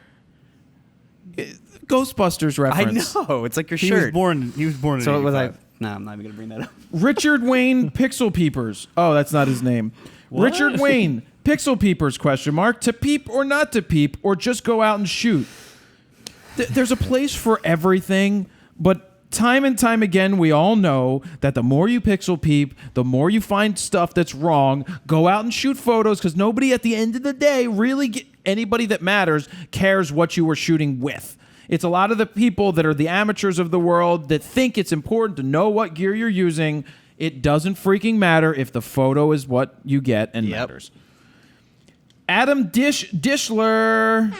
Ghostbusters I reference. know. It's like your He shirt. was born. He was born in So it was 85. No, I'm not even gonna bring that up. Richard Wayne Pixel Peepers. Oh, that's not his name. What? Richard Wayne Pixel Peepers ? To peep or not to peep, or just go out and shoot. There's a place for everything, but time and time again, we all know that the more you pixel peep, the more you find stuff that's wrong. Go out and shoot photos, because nobody at the end of the day really anybody that matters cares what you were shooting with. It's a lot of the people that are the amateurs of the world that think it's important to know what gear you're using. It doesn't freaking matter if the photo is what you get and matters. Adam Dishler,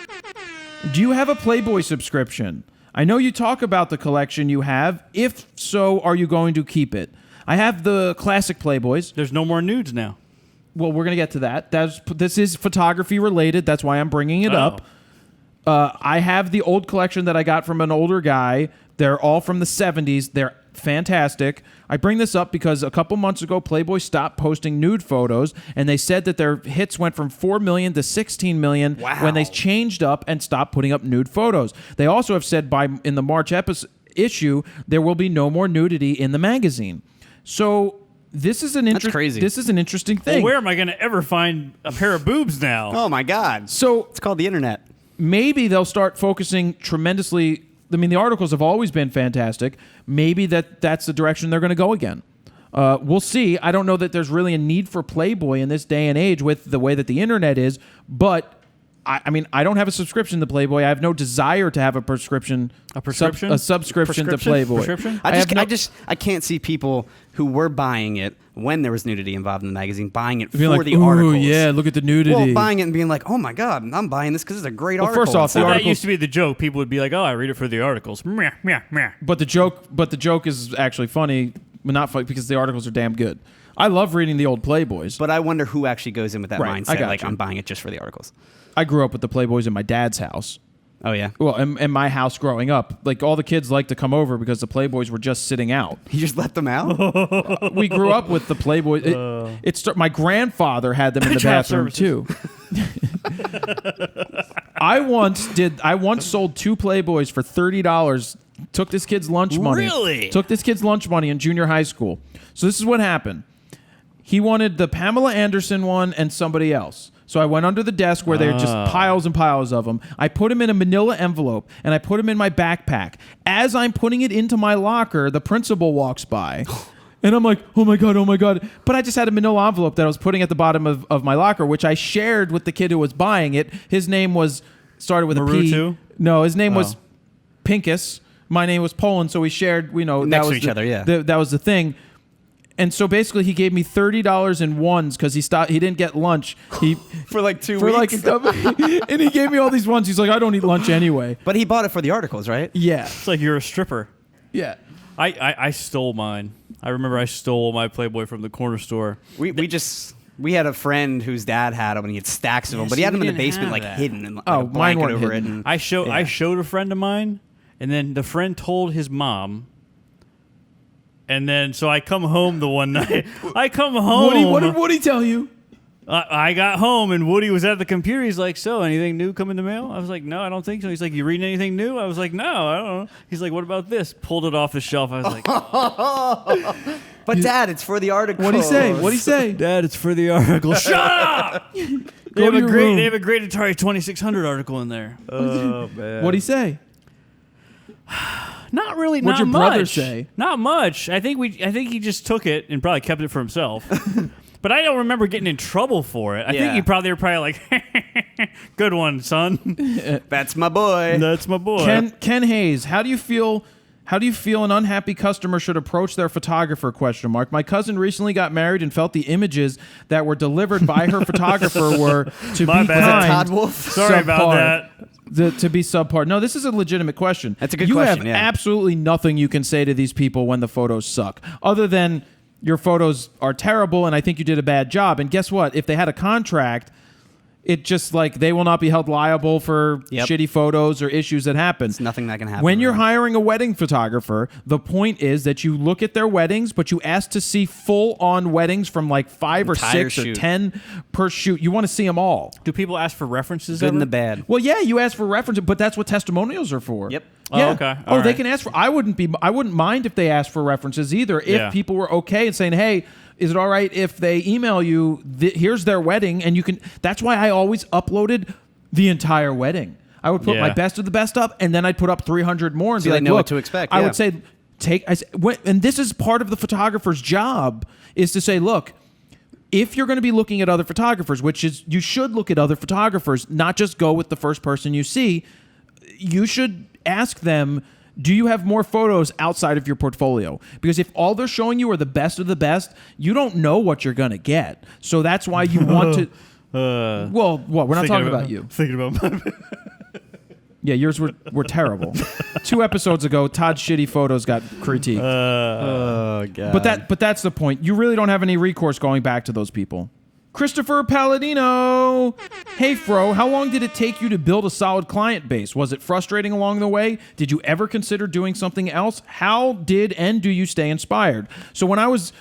do you have a Playboy subscription? I know you talk about the collection you have. If so, are you going to keep it? I have the classic Playboys. There's no more nudes now. Well, we're going to get to that. This is photography related. That's why I'm bringing it up. I have the old collection that I got from an older guy. They're all from the 70s. They're fantastic. I bring this up because a couple months ago, Playboy stopped posting nude photos, and they said that their hits went from 4 million to 16 million when they changed up and stopped putting up nude photos. They also have said in the March issue, there will be no more nudity in the magazine. So this is an crazy. This is an interesting Well, thing. where am I going to ever find a pair of boobs now? Oh my God. So It's called the internet. maybe they'll start focusing tremendously. I mean, the articles have always been fantastic. Maybe that's the direction they're going to go again. We'll see. I don't know that there's really a need for Playboy in this day and age with the way that the internet is, but I mean, I don't have a subscription to Playboy. I have no desire to have a prescription. A prescription? A subscription to Playboy. Prescription? I can't see people who were buying it when there was nudity involved in the magazine buying it Being for like, the ooh, articles. yeah, look at the nudity. Well, buying it and being like, oh my God, I'm buying this because it's a great Well, article. first off, the Well, that articles- used to be the joke. People would be like, "Oh, I read it for the articles." Meh, meh, meh. But the joke is actually funny, but not funny because the articles are damn good. I love reading the old Playboys. But I wonder who actually goes in with that Right, I mindset. got Like, you. I'm buying it just for the articles. I grew up with the Playboys in my dad's house. Oh, yeah. Well, in my house growing up, like all the kids liked to come over because the Playboys were just sitting out. You just let them out? We grew up with the Playboys. My grandfather had them in the Child bathroom too. I once sold 2 Playboys for $30. Took this kid's lunch money. Really? Took this kid's lunch money in junior high school. So this is what happened. He wanted the Pamela Anderson one and somebody else. So I went under the desk where there are just piles and piles of them. I put them in a manila envelope, and I put them in my backpack. As I'm putting it into my locker, the principal walks by. And I'm like, oh my God. But I just had a manila envelope that I was putting at the bottom of my locker, which I shared with the kid who was buying it. His name started with a P. Marutu? No, his name was Pinkus. My name was Poland, so we shared, Next that to was each other, yeah. that was the thing. And so basically, he gave me $30 in ones because he didn't get lunch. For like 2 for like, weeks? and he gave me all these ones. He's like, I don't eat lunch anyway. But he bought it for the articles, right? Yeah, It's like you're a stripper. yeah. I stole mine. I remember I stole my Playboy from the corner store. We had a friend whose dad had them, and he had stacks of them, but he had them in the basement, like hidden, and like a mine blanket weren't over hidden. it. I showed a friend of mine, and then the friend told his mom. And then, so I come home the one night. I come home. What did Woody tell you? I got home, and Woody was at the computer. He's like, so, anything new come in the mail? I was like, no, I don't think so. He's like, you reading anything new? I was like, no, I don't know. He's like, what about this? Pulled it off the shelf. I was like, But Dad, it's for the article. What'd he say? What'd he say? Dad, it's for the article. Shut up! They have a great Atari 2600 article in there. Oh, man. What'd he say? Not really. What'd not your much. brother say? Not much. I think he just took it and probably kept it for himself. But I don't remember getting in trouble for it. I think they were probably like, "Good one, son." That's my boy. That's my boy. Ken Hayes, how do you feel an unhappy customer should approach their photographer? ? My cousin recently got married and felt the images that were delivered by her photographer were to My be bad. kind. Todd Wolf? Sorry about that. To be subpar. No, this is a legitimate question. That's a good you question, You have yeah. absolutely nothing you can say to these people when the photos suck, other than your photos are terrible and I think you did a bad job. And guess what? If they had a contract, it just like they will not be held liable for shitty photos or issues that happen. It's nothing that can happen. When you're hiring a wedding photographer, the point is that you look at their weddings, but you ask to see full-on weddings from like 5 or Entire 6 shoot. or 10 per shoot. You want to see them all. Do people ask for references? Good ever? and the bad. Well, yeah, you ask for references, but that's what testimonials are for. Yep. Oh, Yeah. okay. Oh, All they right. can ask for. I wouldn't mind if they asked for references either. If Yeah. people were okay and saying, "Hey, is it all right if they email you? Here's their wedding," and you can. That's why I always uploaded the entire wedding. I would put my best of the best up, and then I'd put up 300 more and So be they like, know "Look," what to expect, I yeah. would say, and this is part of the photographer's job is to say, "Look." If you're going to be looking at other photographers, which is you should look at other photographers, not just go with the first person you see, you should ask them, do you have more photos outside of your portfolio? Because if all they're showing you are the best of the best, you don't know what you're going to get. So that's why you want to... well, what? We're not talking about you. Thinking about my... Yeah, yours were terrible. 2 episodes ago, Todd's shitty photos got critiqued. Oh, God. But that's the point. You really don't have any recourse going back to those people. Christopher Palladino. Hey, Fro, how long did it take you to build a solid client base? Was it frustrating along the way? Did you ever consider doing something else? How did and do you stay inspired? So when I was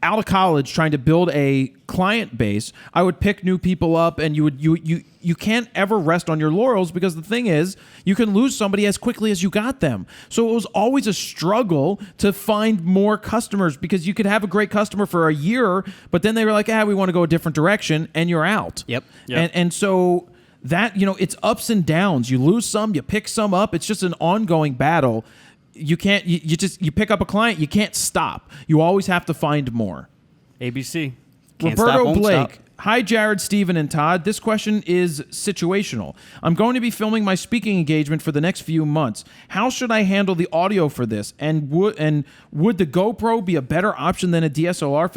out of college trying to build a client base, I would pick new people up, and you can't ever rest on your laurels, because the thing is, you can lose somebody as quickly as you got them. So it was always a struggle to find more customers, because you could have a great customer for a year, but then they were like, we want to go a different direction, and you're out. Yep. And so that, it's ups and downs. You lose some, you pick some up. It's just an ongoing battle. You can't, you pick up a client, you can't stop. You always have to find more. ABC. Can't stop, Roberto won't Blake. stop. Hi, Jared, Steven, and Todd. This question is situational. I'm going to be filming my speaking engagement for the next few months. How should I handle the audio for this? And would the GoPro be a better option than a DSLR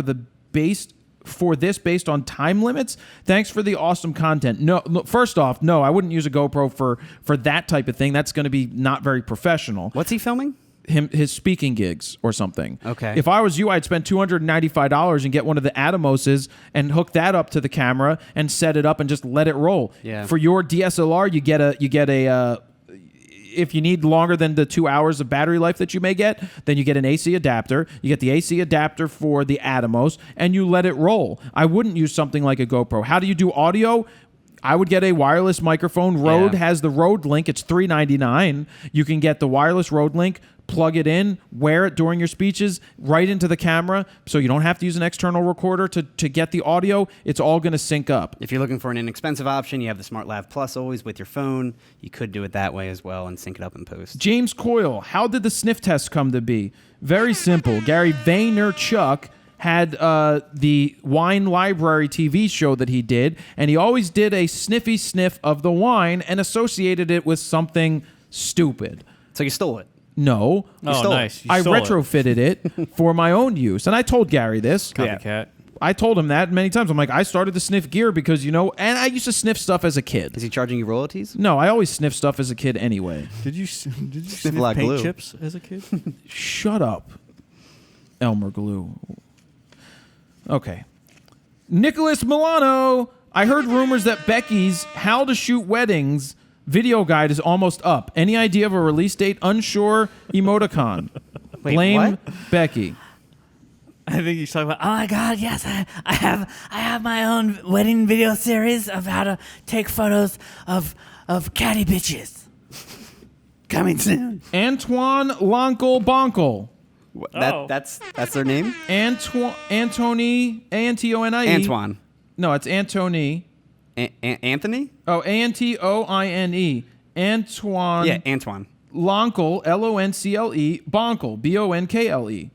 based on time limits? Thanks for the awesome content. No, first off, no, I wouldn't use a GoPro for that type of thing. That's going to be not very professional. What's he filming? His speaking gigs or something. Okay. If I was you, I'd spend $295 and get one of the Atomoses and hook that up to the camera and set it up and just let it roll. Yeah. For your DSLR, you get a if you need longer than the 2 hours of battery life that you may get, then you get an AC adapter. You get the AC adapter for the Atomos, and you let it roll. I wouldn't use something like a GoPro. How do you do audio? I would get a wireless microphone. Rode has the Rode Link. It's $399. You can get the wireless Rode Link, plug it in, wear it during your speeches, right into the camera, so you don't have to use an external recorder to get the audio. It's all going to sync up. If you're looking for an inexpensive option, you have the Smart Lav Plus always with your phone. You could do it that way as well and sync it up in post. James Coyle, how did the sniff test come to be? Very simple. Gary Vaynerchuk had the Wine Library TV show that he did, and he always did a sniffy sniff of the wine and associated it with something stupid. So you stole it. No. Oh, stole it. nice. You I stole it. retrofitted it for my own use. And I told Gary this. Copycat. I told him that many times. I'm like, I started to sniff gear because, and I used to sniff stuff as a kid. Is he charging you royalties? No, I always sniff stuff as a kid anyway. Did you sniff a lot of paint glue. chips as a kid? Shut up. Elmer glue. Okay. Nicholas Milano. I heard rumors that Becky's How to Shoot Weddings video guide is almost up. Any idea of a release date? Unsure emoticon. Wait, Blame what? Becky. I think he's talking about. Oh my God! Yes, I have my own wedding video series of how to take photos of catty bitches. Coming soon. Antoine Lonkel Bonkel. Oh. That's their name? Antony, A-N-T-O-N-I-E. Antoine. No, it's Antony. Anthony? Oh, A-N-T-O-I-N-E. Antoine. Yeah, Antoine. Lonkel, L-O-N-C-L-E, Bonkel, B-O-N-K-L-E.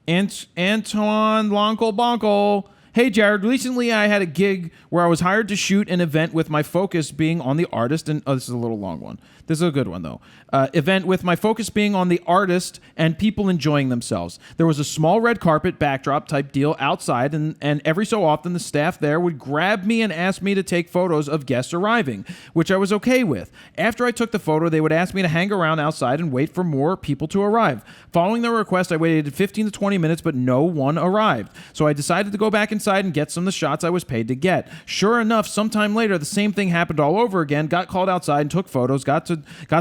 Antoine Lonkel Bonkel. Hey, Jared, recently I had a gig where I was hired to shoot an event with my focus being on the artist and... Oh, this is a little long one. This is a good one, though. Event with my focus being on the artist and people enjoying themselves. There was a small red carpet backdrop type deal outside, and every so often the staff there would grab me and ask me to take photos of guests arriving, which I was okay with. After I took the photo, they would ask me to hang around outside and wait for more people to arrive. Following their request, I waited 15 to 20 minutes, but no one arrived. So I decided to go back inside and get some of the shots I was paid to get. Sure enough, sometime later, the same thing happened all over again. Got called outside and took photos, got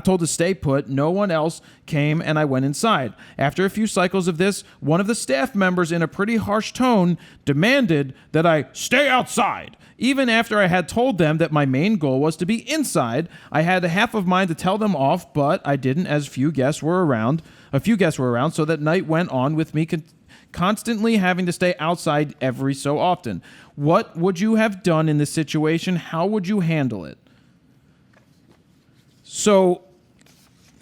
told to stay put. No one else came, and I went inside. After a few cycles of this, one of the staff members, in a pretty harsh tone, demanded that I stay outside. Even after I had told them that my main goal was to be inside, I had a half of mind to tell them off, but I didn't, as a few guests were around, so that night went on with me constantly having to stay outside every so often. What would you have done in this situation? How would you handle it? So,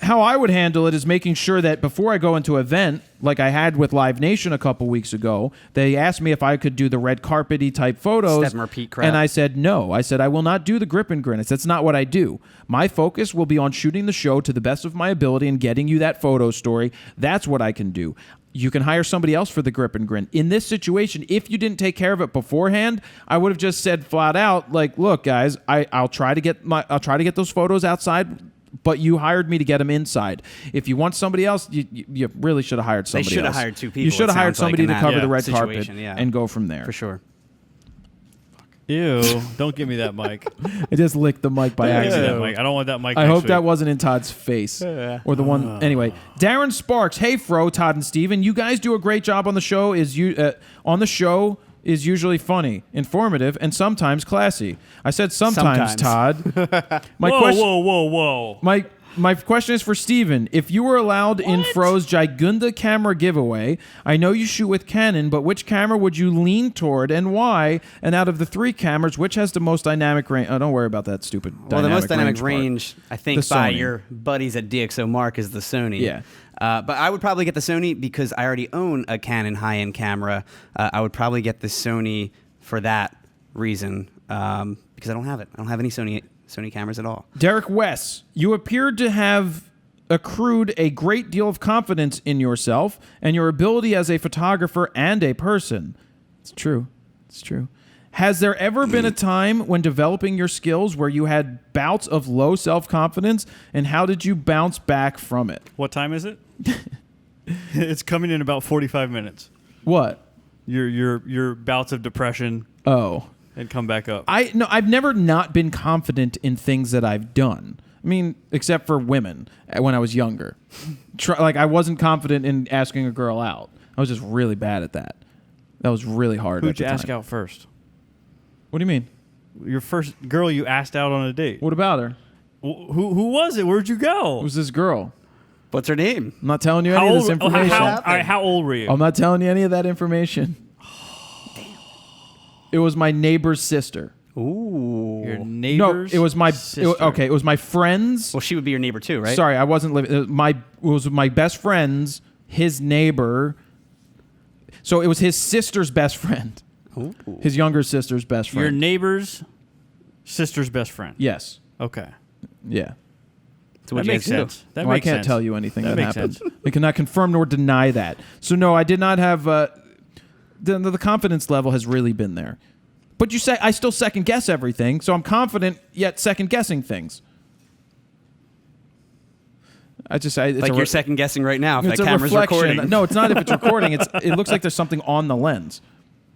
how I would handle it is making sure that before I go into an event, like I had with Live Nation a couple weeks ago, they asked me if I could do the red carpety type photos. Step and repeat crap. And I said no. I said I will not do the grip and grin. That's not what I do. My focus will be on shooting the show to the best of my ability and getting you that photo story. That's what I can do. You can hire somebody else for the grip and grin. In this situation, if you didn't take care of it beforehand, I would have just said flat out, like, look, guys, I'll try to get those photos outside, but you hired me to get them inside. If you want somebody else, you really should have hired somebody else. They should have hired two people. You should have hired somebody to cover yeah, the red carpet situation, yeah. and go from there. For sure. Ew! Don't give me that mic. I just licked the mic by Give me accident. that mic. I don't want that mic. I next hope week. that wasn't in Todd's face. Or the one... Anyway, Darren Sparks. Hey, Fro, Todd, and Steven. You guys do a great job on the show. On the show is usually funny, informative, and sometimes classy. I said sometimes. Todd. Whoa! My question is for Steven. If you were allowed in Fro's Gigunda camera giveaway, I know you shoot with Canon, but which camera would you lean toward and why? And out of the three cameras, which has the most dynamic range? Oh, don't worry about that stupid Well, the most dynamic part. range, I think, The by Sony. your buddies at DxO Mark is the Sony. Yeah. But I would probably get the Sony because I already own a Canon high-end camera. I would probably get the Sony for that reason because I don't have it. I don't have any Sony cameras at all. Derek West, you appeared to have accrued a great deal of confidence in yourself and your ability as a photographer and a person. It's true. It's true. Has there ever been a time when developing your skills where you had bouts of low self-confidence, and how did you bounce back from it? What time is it? It's coming in about 45 minutes. What? Your bouts of depression. Oh. And come back up. I've never not been confident in things that I've done. I mean, except for women when I was younger. I wasn't confident in asking a girl out. I was just really bad at that. That was really hard. Who'd you ask out first? What do you mean? Your first girl you asked out on a date. What about her? Who was it? Where'd you go? It was this girl. What's her name? I'm not telling you any of this information. How old were you? I'm not telling you any of that information. It was my neighbor's sister. Ooh. Your neighbor's it was my sister. it was my friend's. Well, she would be your neighbor too, right? Sorry, I wasn't living. It was my best friend's, his neighbor. So it was his sister's best friend. Ooh. His younger sister's best friend. Your neighbor's sister's best friend. Yes. Okay. Yeah. So what That makes sense. That Well, I makes can't sense. tell you anything that makes happened. sense. I cannot confirm nor deny that. So no, I did not have the confidence level has really been there. But you say I still second guess everything, so I'm confident yet second guessing things. It's Like you're second guessing right now if it's that a camera's reflection. recording. No, it's not if it's recording. It looks like there's something on the lens.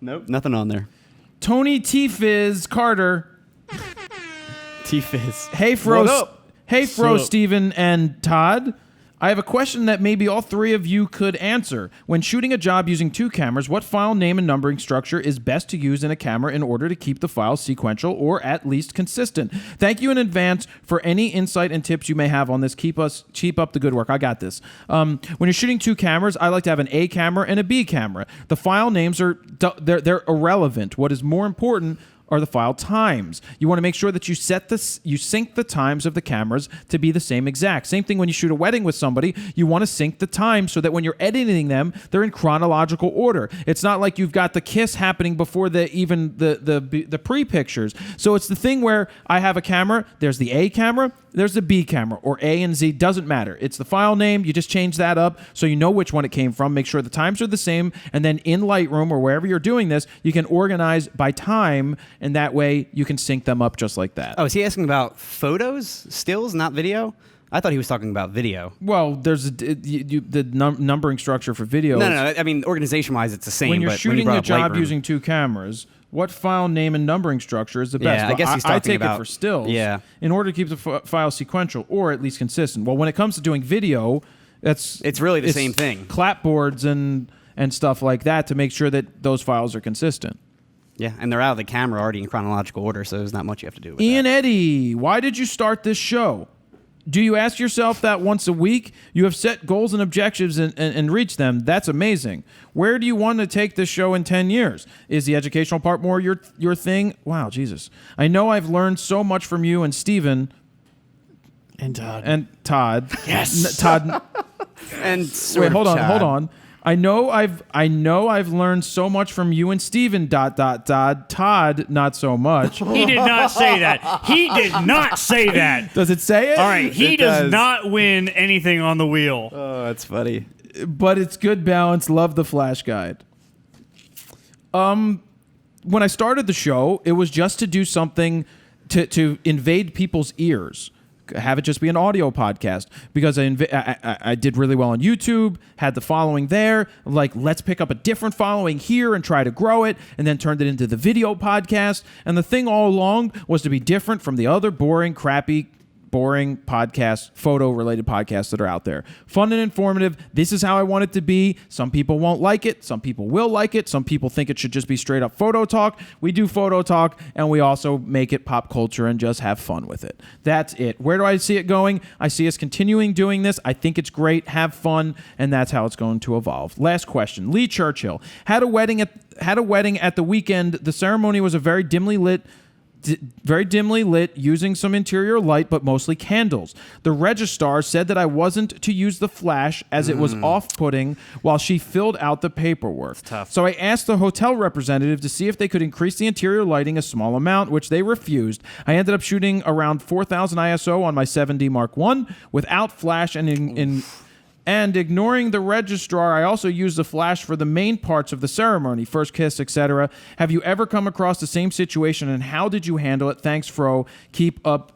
Nope, nothing on there. Tony T-Fizz Carter. T-Fizz. Hey, Fro. What up? Hey, Fro, What's up? Steven, and Todd. I have a question that maybe all three of you could answer. When shooting a job using two cameras, what file name and numbering structure is best to use in a camera in order to keep the files sequential or at least consistent? Thank you in advance for any insight and tips you may have on this. Keep up the good work. I got this. When you're shooting two cameras, I like to have an A camera and a B camera. The file names they're irrelevant. What is more important are the file times. You want to make sure that you sync the times of the cameras to be the same exact. Same thing when you shoot a wedding with somebody, you want to sync the times so that when you're editing them, they're in chronological order. It's not like you've got the kiss happening before the pre-pictures. So it's the thing where I have a camera, there's the A camera, there's the B camera, or A and Z, doesn't matter. It's the file name, you just change that up so you know which one it came from, make sure the times are the same, and then in Lightroom or wherever you're doing this, you can organize by time, and that way you can sync them up just like that. Oh, is he asking about photos, stills, not video? I thought he was talking about video. Well, there's the numbering structure for video. No. I mean, organization-wise, it's the same. When you're but shooting when you a brought up job Lightroom- using two cameras, what file name and numbering structure is the best? Yeah, I guess he's I talking take about- it for stills. Yeah. In order to keep the file sequential or at least consistent. Well, when it comes to doing video, It's really the same thing. Clapboards and stuff like that to make sure that those files are consistent. Yeah, and they're out of the camera already in chronological order, so there's not much you have to do with Ian that. Eddy, why did you start this show? Do you ask yourself that once a week? You have set goals and objectives and reached them. That's amazing. Where do you want to take this show in 10 years? Is the educational part more your thing? Wow, Jesus. I know I've learned so much from you and Steven. And Todd. And Todd. Yes. Todd. And sort Wait, of hold on, Chad. hold on. I know I've learned so much from you and Steven. ... Todd, not so much. He did not say that. He did not say that. Does it say it? All right, he It does does. not win anything on the wheel. Oh, that's funny. But it's good balance. Love the flash guide. When I started the show, it was just to do something to invade people's ears. Have it just be an audio podcast because I did really well on YouTube, had the following there. Like, let's pick up a different following here and try to grow it, and then turned it into the video podcast. And the thing all along was to be different from the other boring, crappy, boring podcasts, photo-related podcasts that are out there. Fun and informative. This is how I want it to be. Some people won't like it. Some people will like it. Some people think it should just be straight up photo talk. We do photo talk, and we also make it pop culture and just have fun with it. That's it. Where do I see it going? I see us continuing doing this. I think it's great. Have fun, and that's how it's going to evolve. Last question. Lee Churchill had a wedding at the weekend. The ceremony was a very dimly lit using some interior light, but mostly candles. The registrar said that I wasn't to use the flash as it was off-putting while she filled out the paperwork. tough. So I asked the hotel representative to see if they could increase the interior lighting a small amount, which they refused. I ended up shooting around 4,000 ISO on my 7D Mark I without flash and ignoring the registrar, I also used the flash for the main parts of the ceremony, first kiss, etc. Have you ever come across the same situation, and how did you handle it? Thanks, Fro. Keep up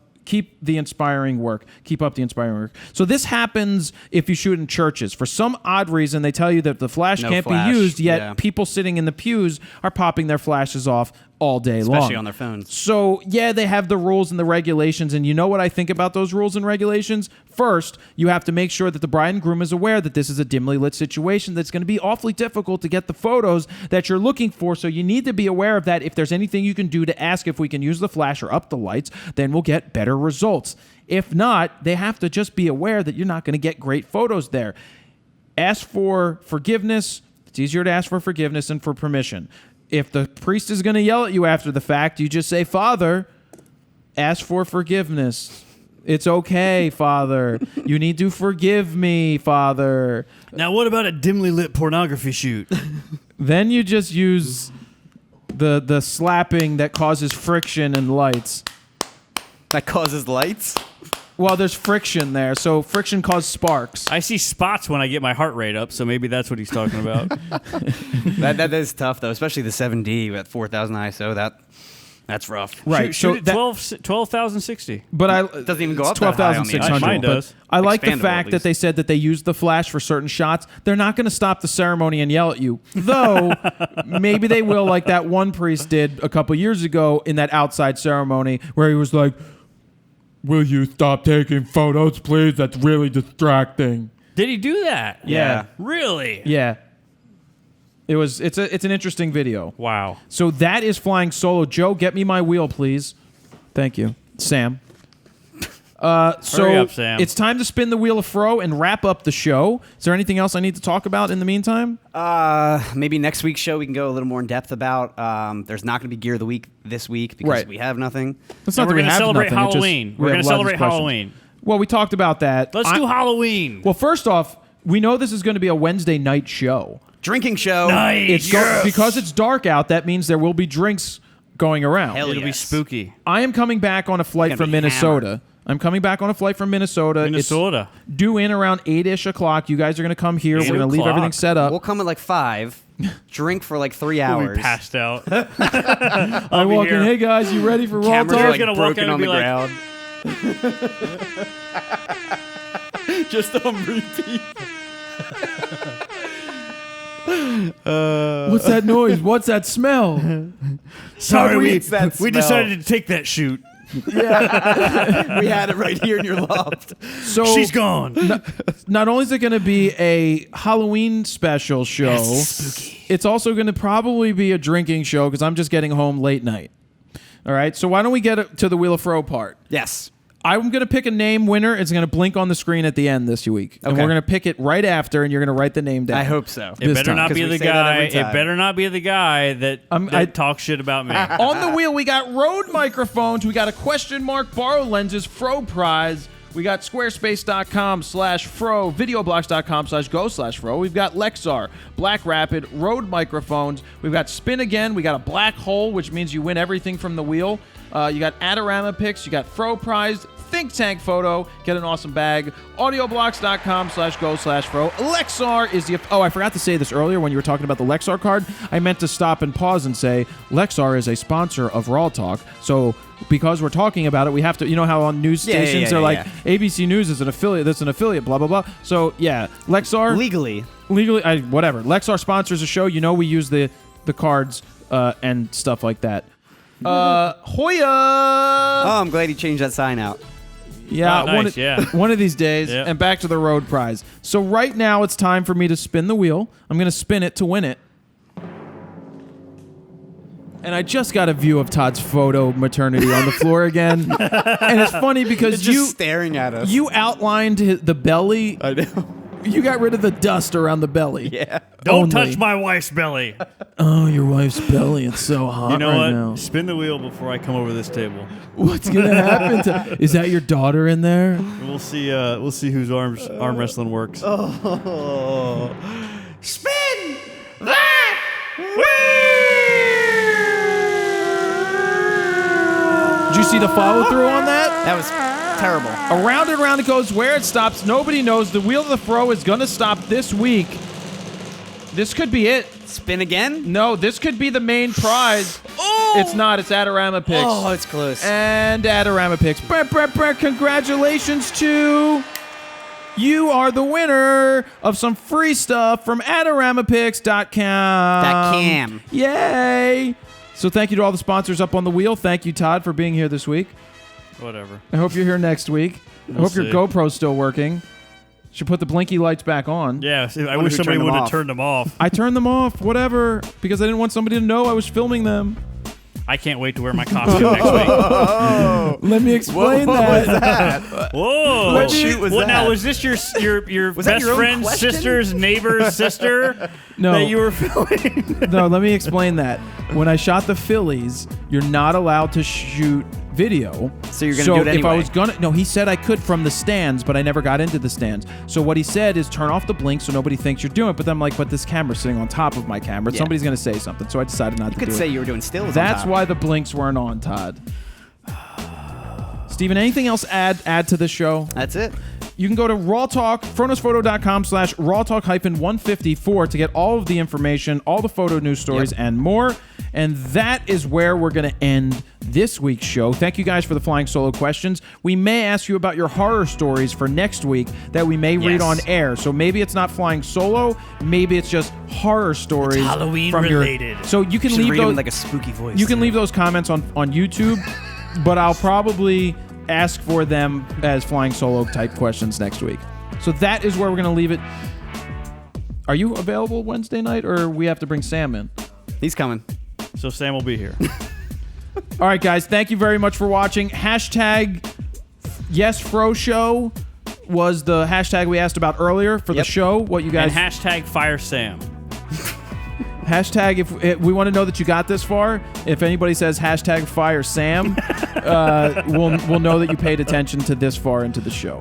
the inspiring work. Keep up the inspiring work. So this happens if you shoot in churches. For some odd reason, they tell you that the flash No can't flash, be used, yet yeah. people sitting in the pews are popping their flashes off all day long. Especially on their phones. So, yeah, they have the rules and the regulations, and you know what I think about those rules and regulations? First, you have to make sure that the bride and groom is aware that this is a dimly lit situation that's going to be awfully difficult to get the photos that you're looking for, so you need to be aware of that. If there's anything you can do to ask if we can use the flash or up the lights, then we'll get better results. If not, they have to just be aware that you're not going to get great photos there. Ask for forgiveness. It's easier to ask for forgiveness than for permission. If the priest is going to yell at you after the fact, you just say, Father, ask for forgiveness. It's okay, Father. You need to forgive me, Father. Now, what about a dimly lit pornography shoot? Then you just use the slapping that causes friction and lights. That causes lights? Well, there's friction there, so friction causes sparks. I see spots when I get my heart rate up, so maybe that's what he's talking about. That is tough, though, especially the 7D at 4,000 ISO. That's rough. Right. Shoot so at 12,060. But It doesn't even go up that high on the 12,600. Mine does. But I like the Expandable, fact at that they least. said that they used the flash for certain shots. They're not going to stop the ceremony and yell at you, though. Maybe they will, like that one priest did a couple years ago in that outside ceremony where he was like, "Will you stop taking photos, please? That's really distracting." Did he do that? Yeah. Really? Yeah. It's an interesting video. Wow. So that is flying solo. Joe, get me my wheel, please. Thank you, Sam. So Hurry up, Sam. It's time to spin the wheel of Fro and wrap up the show. Is there anything else I need to talk about in the meantime? Maybe next week's show we can go a little more in depth about. There's not going to be Gear of the Week this week because Right. we have nothing. It's And not that we're we going to have celebrate nothing, it's just Halloween. we We're have going to a lot of celebrate discussions. Halloween. Well, we talked about that. Let's do Halloween. Well, first off, we know this is going to be a Wednesday night show. Drinking show. Nice. Because it's dark out, that means there will be drinks going around. Hell It'll be yes. spooky. I am coming back on a flight Gonna from be Minnesota. I'm coming back on a flight from Minnesota. Minnesota. It's due in around 8-ish o'clock. You guys are going to come here. 8 We're going to leave o'clock. everything set up. We'll come at like 5, drink for like 3 We'll hours. be passed out. I be walk in, here. hey guys, you ready for Cameras RAWtalk? are like gonna walk broken out on and the be ground. Just on repeat. What's that noise? What's that smell? Sorry, we It's that smell. decided to take that shoot. We had it right here in your loft. So She's gone. not only is it going to be a Halloween special show, it's also going to probably be a drinking show because I'm just getting home late night. All right, so why don't we get to the Wheel of Fro part? Yes. I'm going to pick a name winner. It's going to blink on the screen at the end this week. And Okay. we're going to pick it right after, and you're going to write the name down. I hope so. It This better time. not 'Cause be we the say that guy. every It time. better not be the guy that I- talks shit about me. On the wheel, we got Rode microphones. We got a question mark borrow lenses, Fro prize. We got squarespace.com/Fro, videoblocks.com/go/Fro. We've got Lexar, Black Rapid, Rode microphones. We've got Spin Again. We got a black hole, which means you win everything from the wheel. You got Adorama picks. You got Fro prize. Think Tank Photo, get an awesome bag. Audioblocks.com/go/Fro. Lexar is the... Oh, I forgot to say this earlier when you were talking about the Lexar card. I meant to stop and pause and say Lexar is a sponsor of RAWtalk. So because we're talking about it, we have to... You know how on news stations they're like, ABC News is an affiliate, that's an affiliate, blah, blah, blah. So, yeah, Lexar... Legally. whatever. Lexar sponsors a show. You know we use the cards and stuff like that. Hoya! Oh, I'm glad you changed that sign out. Yeah, Oh, nice, one of these days, Yep. and back to the road prize. So right now it's time for me to spin the wheel. I'm going to spin it to win it. And I just got a view of Todd's photo maternity on the floor again. And it's funny because It's just staring at us. you outlined the belly. I know. You got rid of the dust around the belly. Yeah. Don't Only. touch my wife's belly. Oh, your wife's belly. It's so hot You know right what? now. Spin the wheel before I come over this table. What's going to happen to... Is that your daughter in there? And we'll see. We'll see whose arm wrestling works. Oh. Spin that Did you see the follow through on that? That was terrible. Around and around it goes. Where it stops, nobody knows. The Wheel of the Fro is going to stop this week. This could be it. Spin again? No, this could be the main prize. It's not. It's Adorama picks. Oh, it's close. And Adorama picks. Congratulations to... You are the winner of some free stuff from AdoramaPicks.com. Yay! So thank you to all the sponsors up on the wheel. Thank you, Todd, for being here this week. Whatever. I hope you're here next week. I hope your see. GoPro's still working. Should put the blinky lights back on. Yeah, see, I Wonder wish who somebody turned them would have off. turned them off. I turned them off, whatever, because I didn't want somebody to know I was filming them. I can't wait to wear my costume next week. Let me explain What that. was that? Whoa! What shoot was Now that? was this your Was that best your own friend's question? sister's neighbor's sister No. that you were filming? No, let me explain that. When I shot the Phillies, you're not allowed to shoot video. So you're gonna do it if I anyway. was gonna, no, he said I could from the stands, but I never got into the stands. So what he said is turn off the blink so nobody thinks you're doing it. But then I'm like, but this camera's sitting on top of my camera. Yeah. Somebody's gonna say something. So I decided not to Could do say it. you were doing stills. That's on top. why the blinks weren't on, Todd. Steven, anything else add to the show? That's it. You can go to RAWtalk, FroKnowsPhoto.com/RAWtalk-154 to get all of the information, all the photo news stories, and more. And that is where we're going to end this week's show. Thank you guys for the flying solo questions. We may ask you about your horror stories for next week that we may read on air. So maybe it's not flying solo, maybe it's just horror stories. It's Halloween from related. So you can Should leave read them those in like a spooky voice. You can leave those comments on YouTube, but I'll probably ask for them as flying solo type questions next week. So that is where we're going to leave it. Are you available Wednesday night, or we have to bring Sam in? He's coming. So Sam will be here. All right, guys. Thank you very much for watching. Hashtag YesFroShow was the hashtag we asked about earlier for the show. What you guys... And hashtag Fire Sam. Hashtag, if we want to know that you got this far, if anybody says hashtag Fire Sam, we'll know that you paid attention to this far into the show.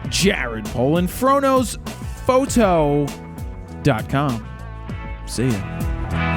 Jared Poland, FroKnowsPhoto.com. See ya.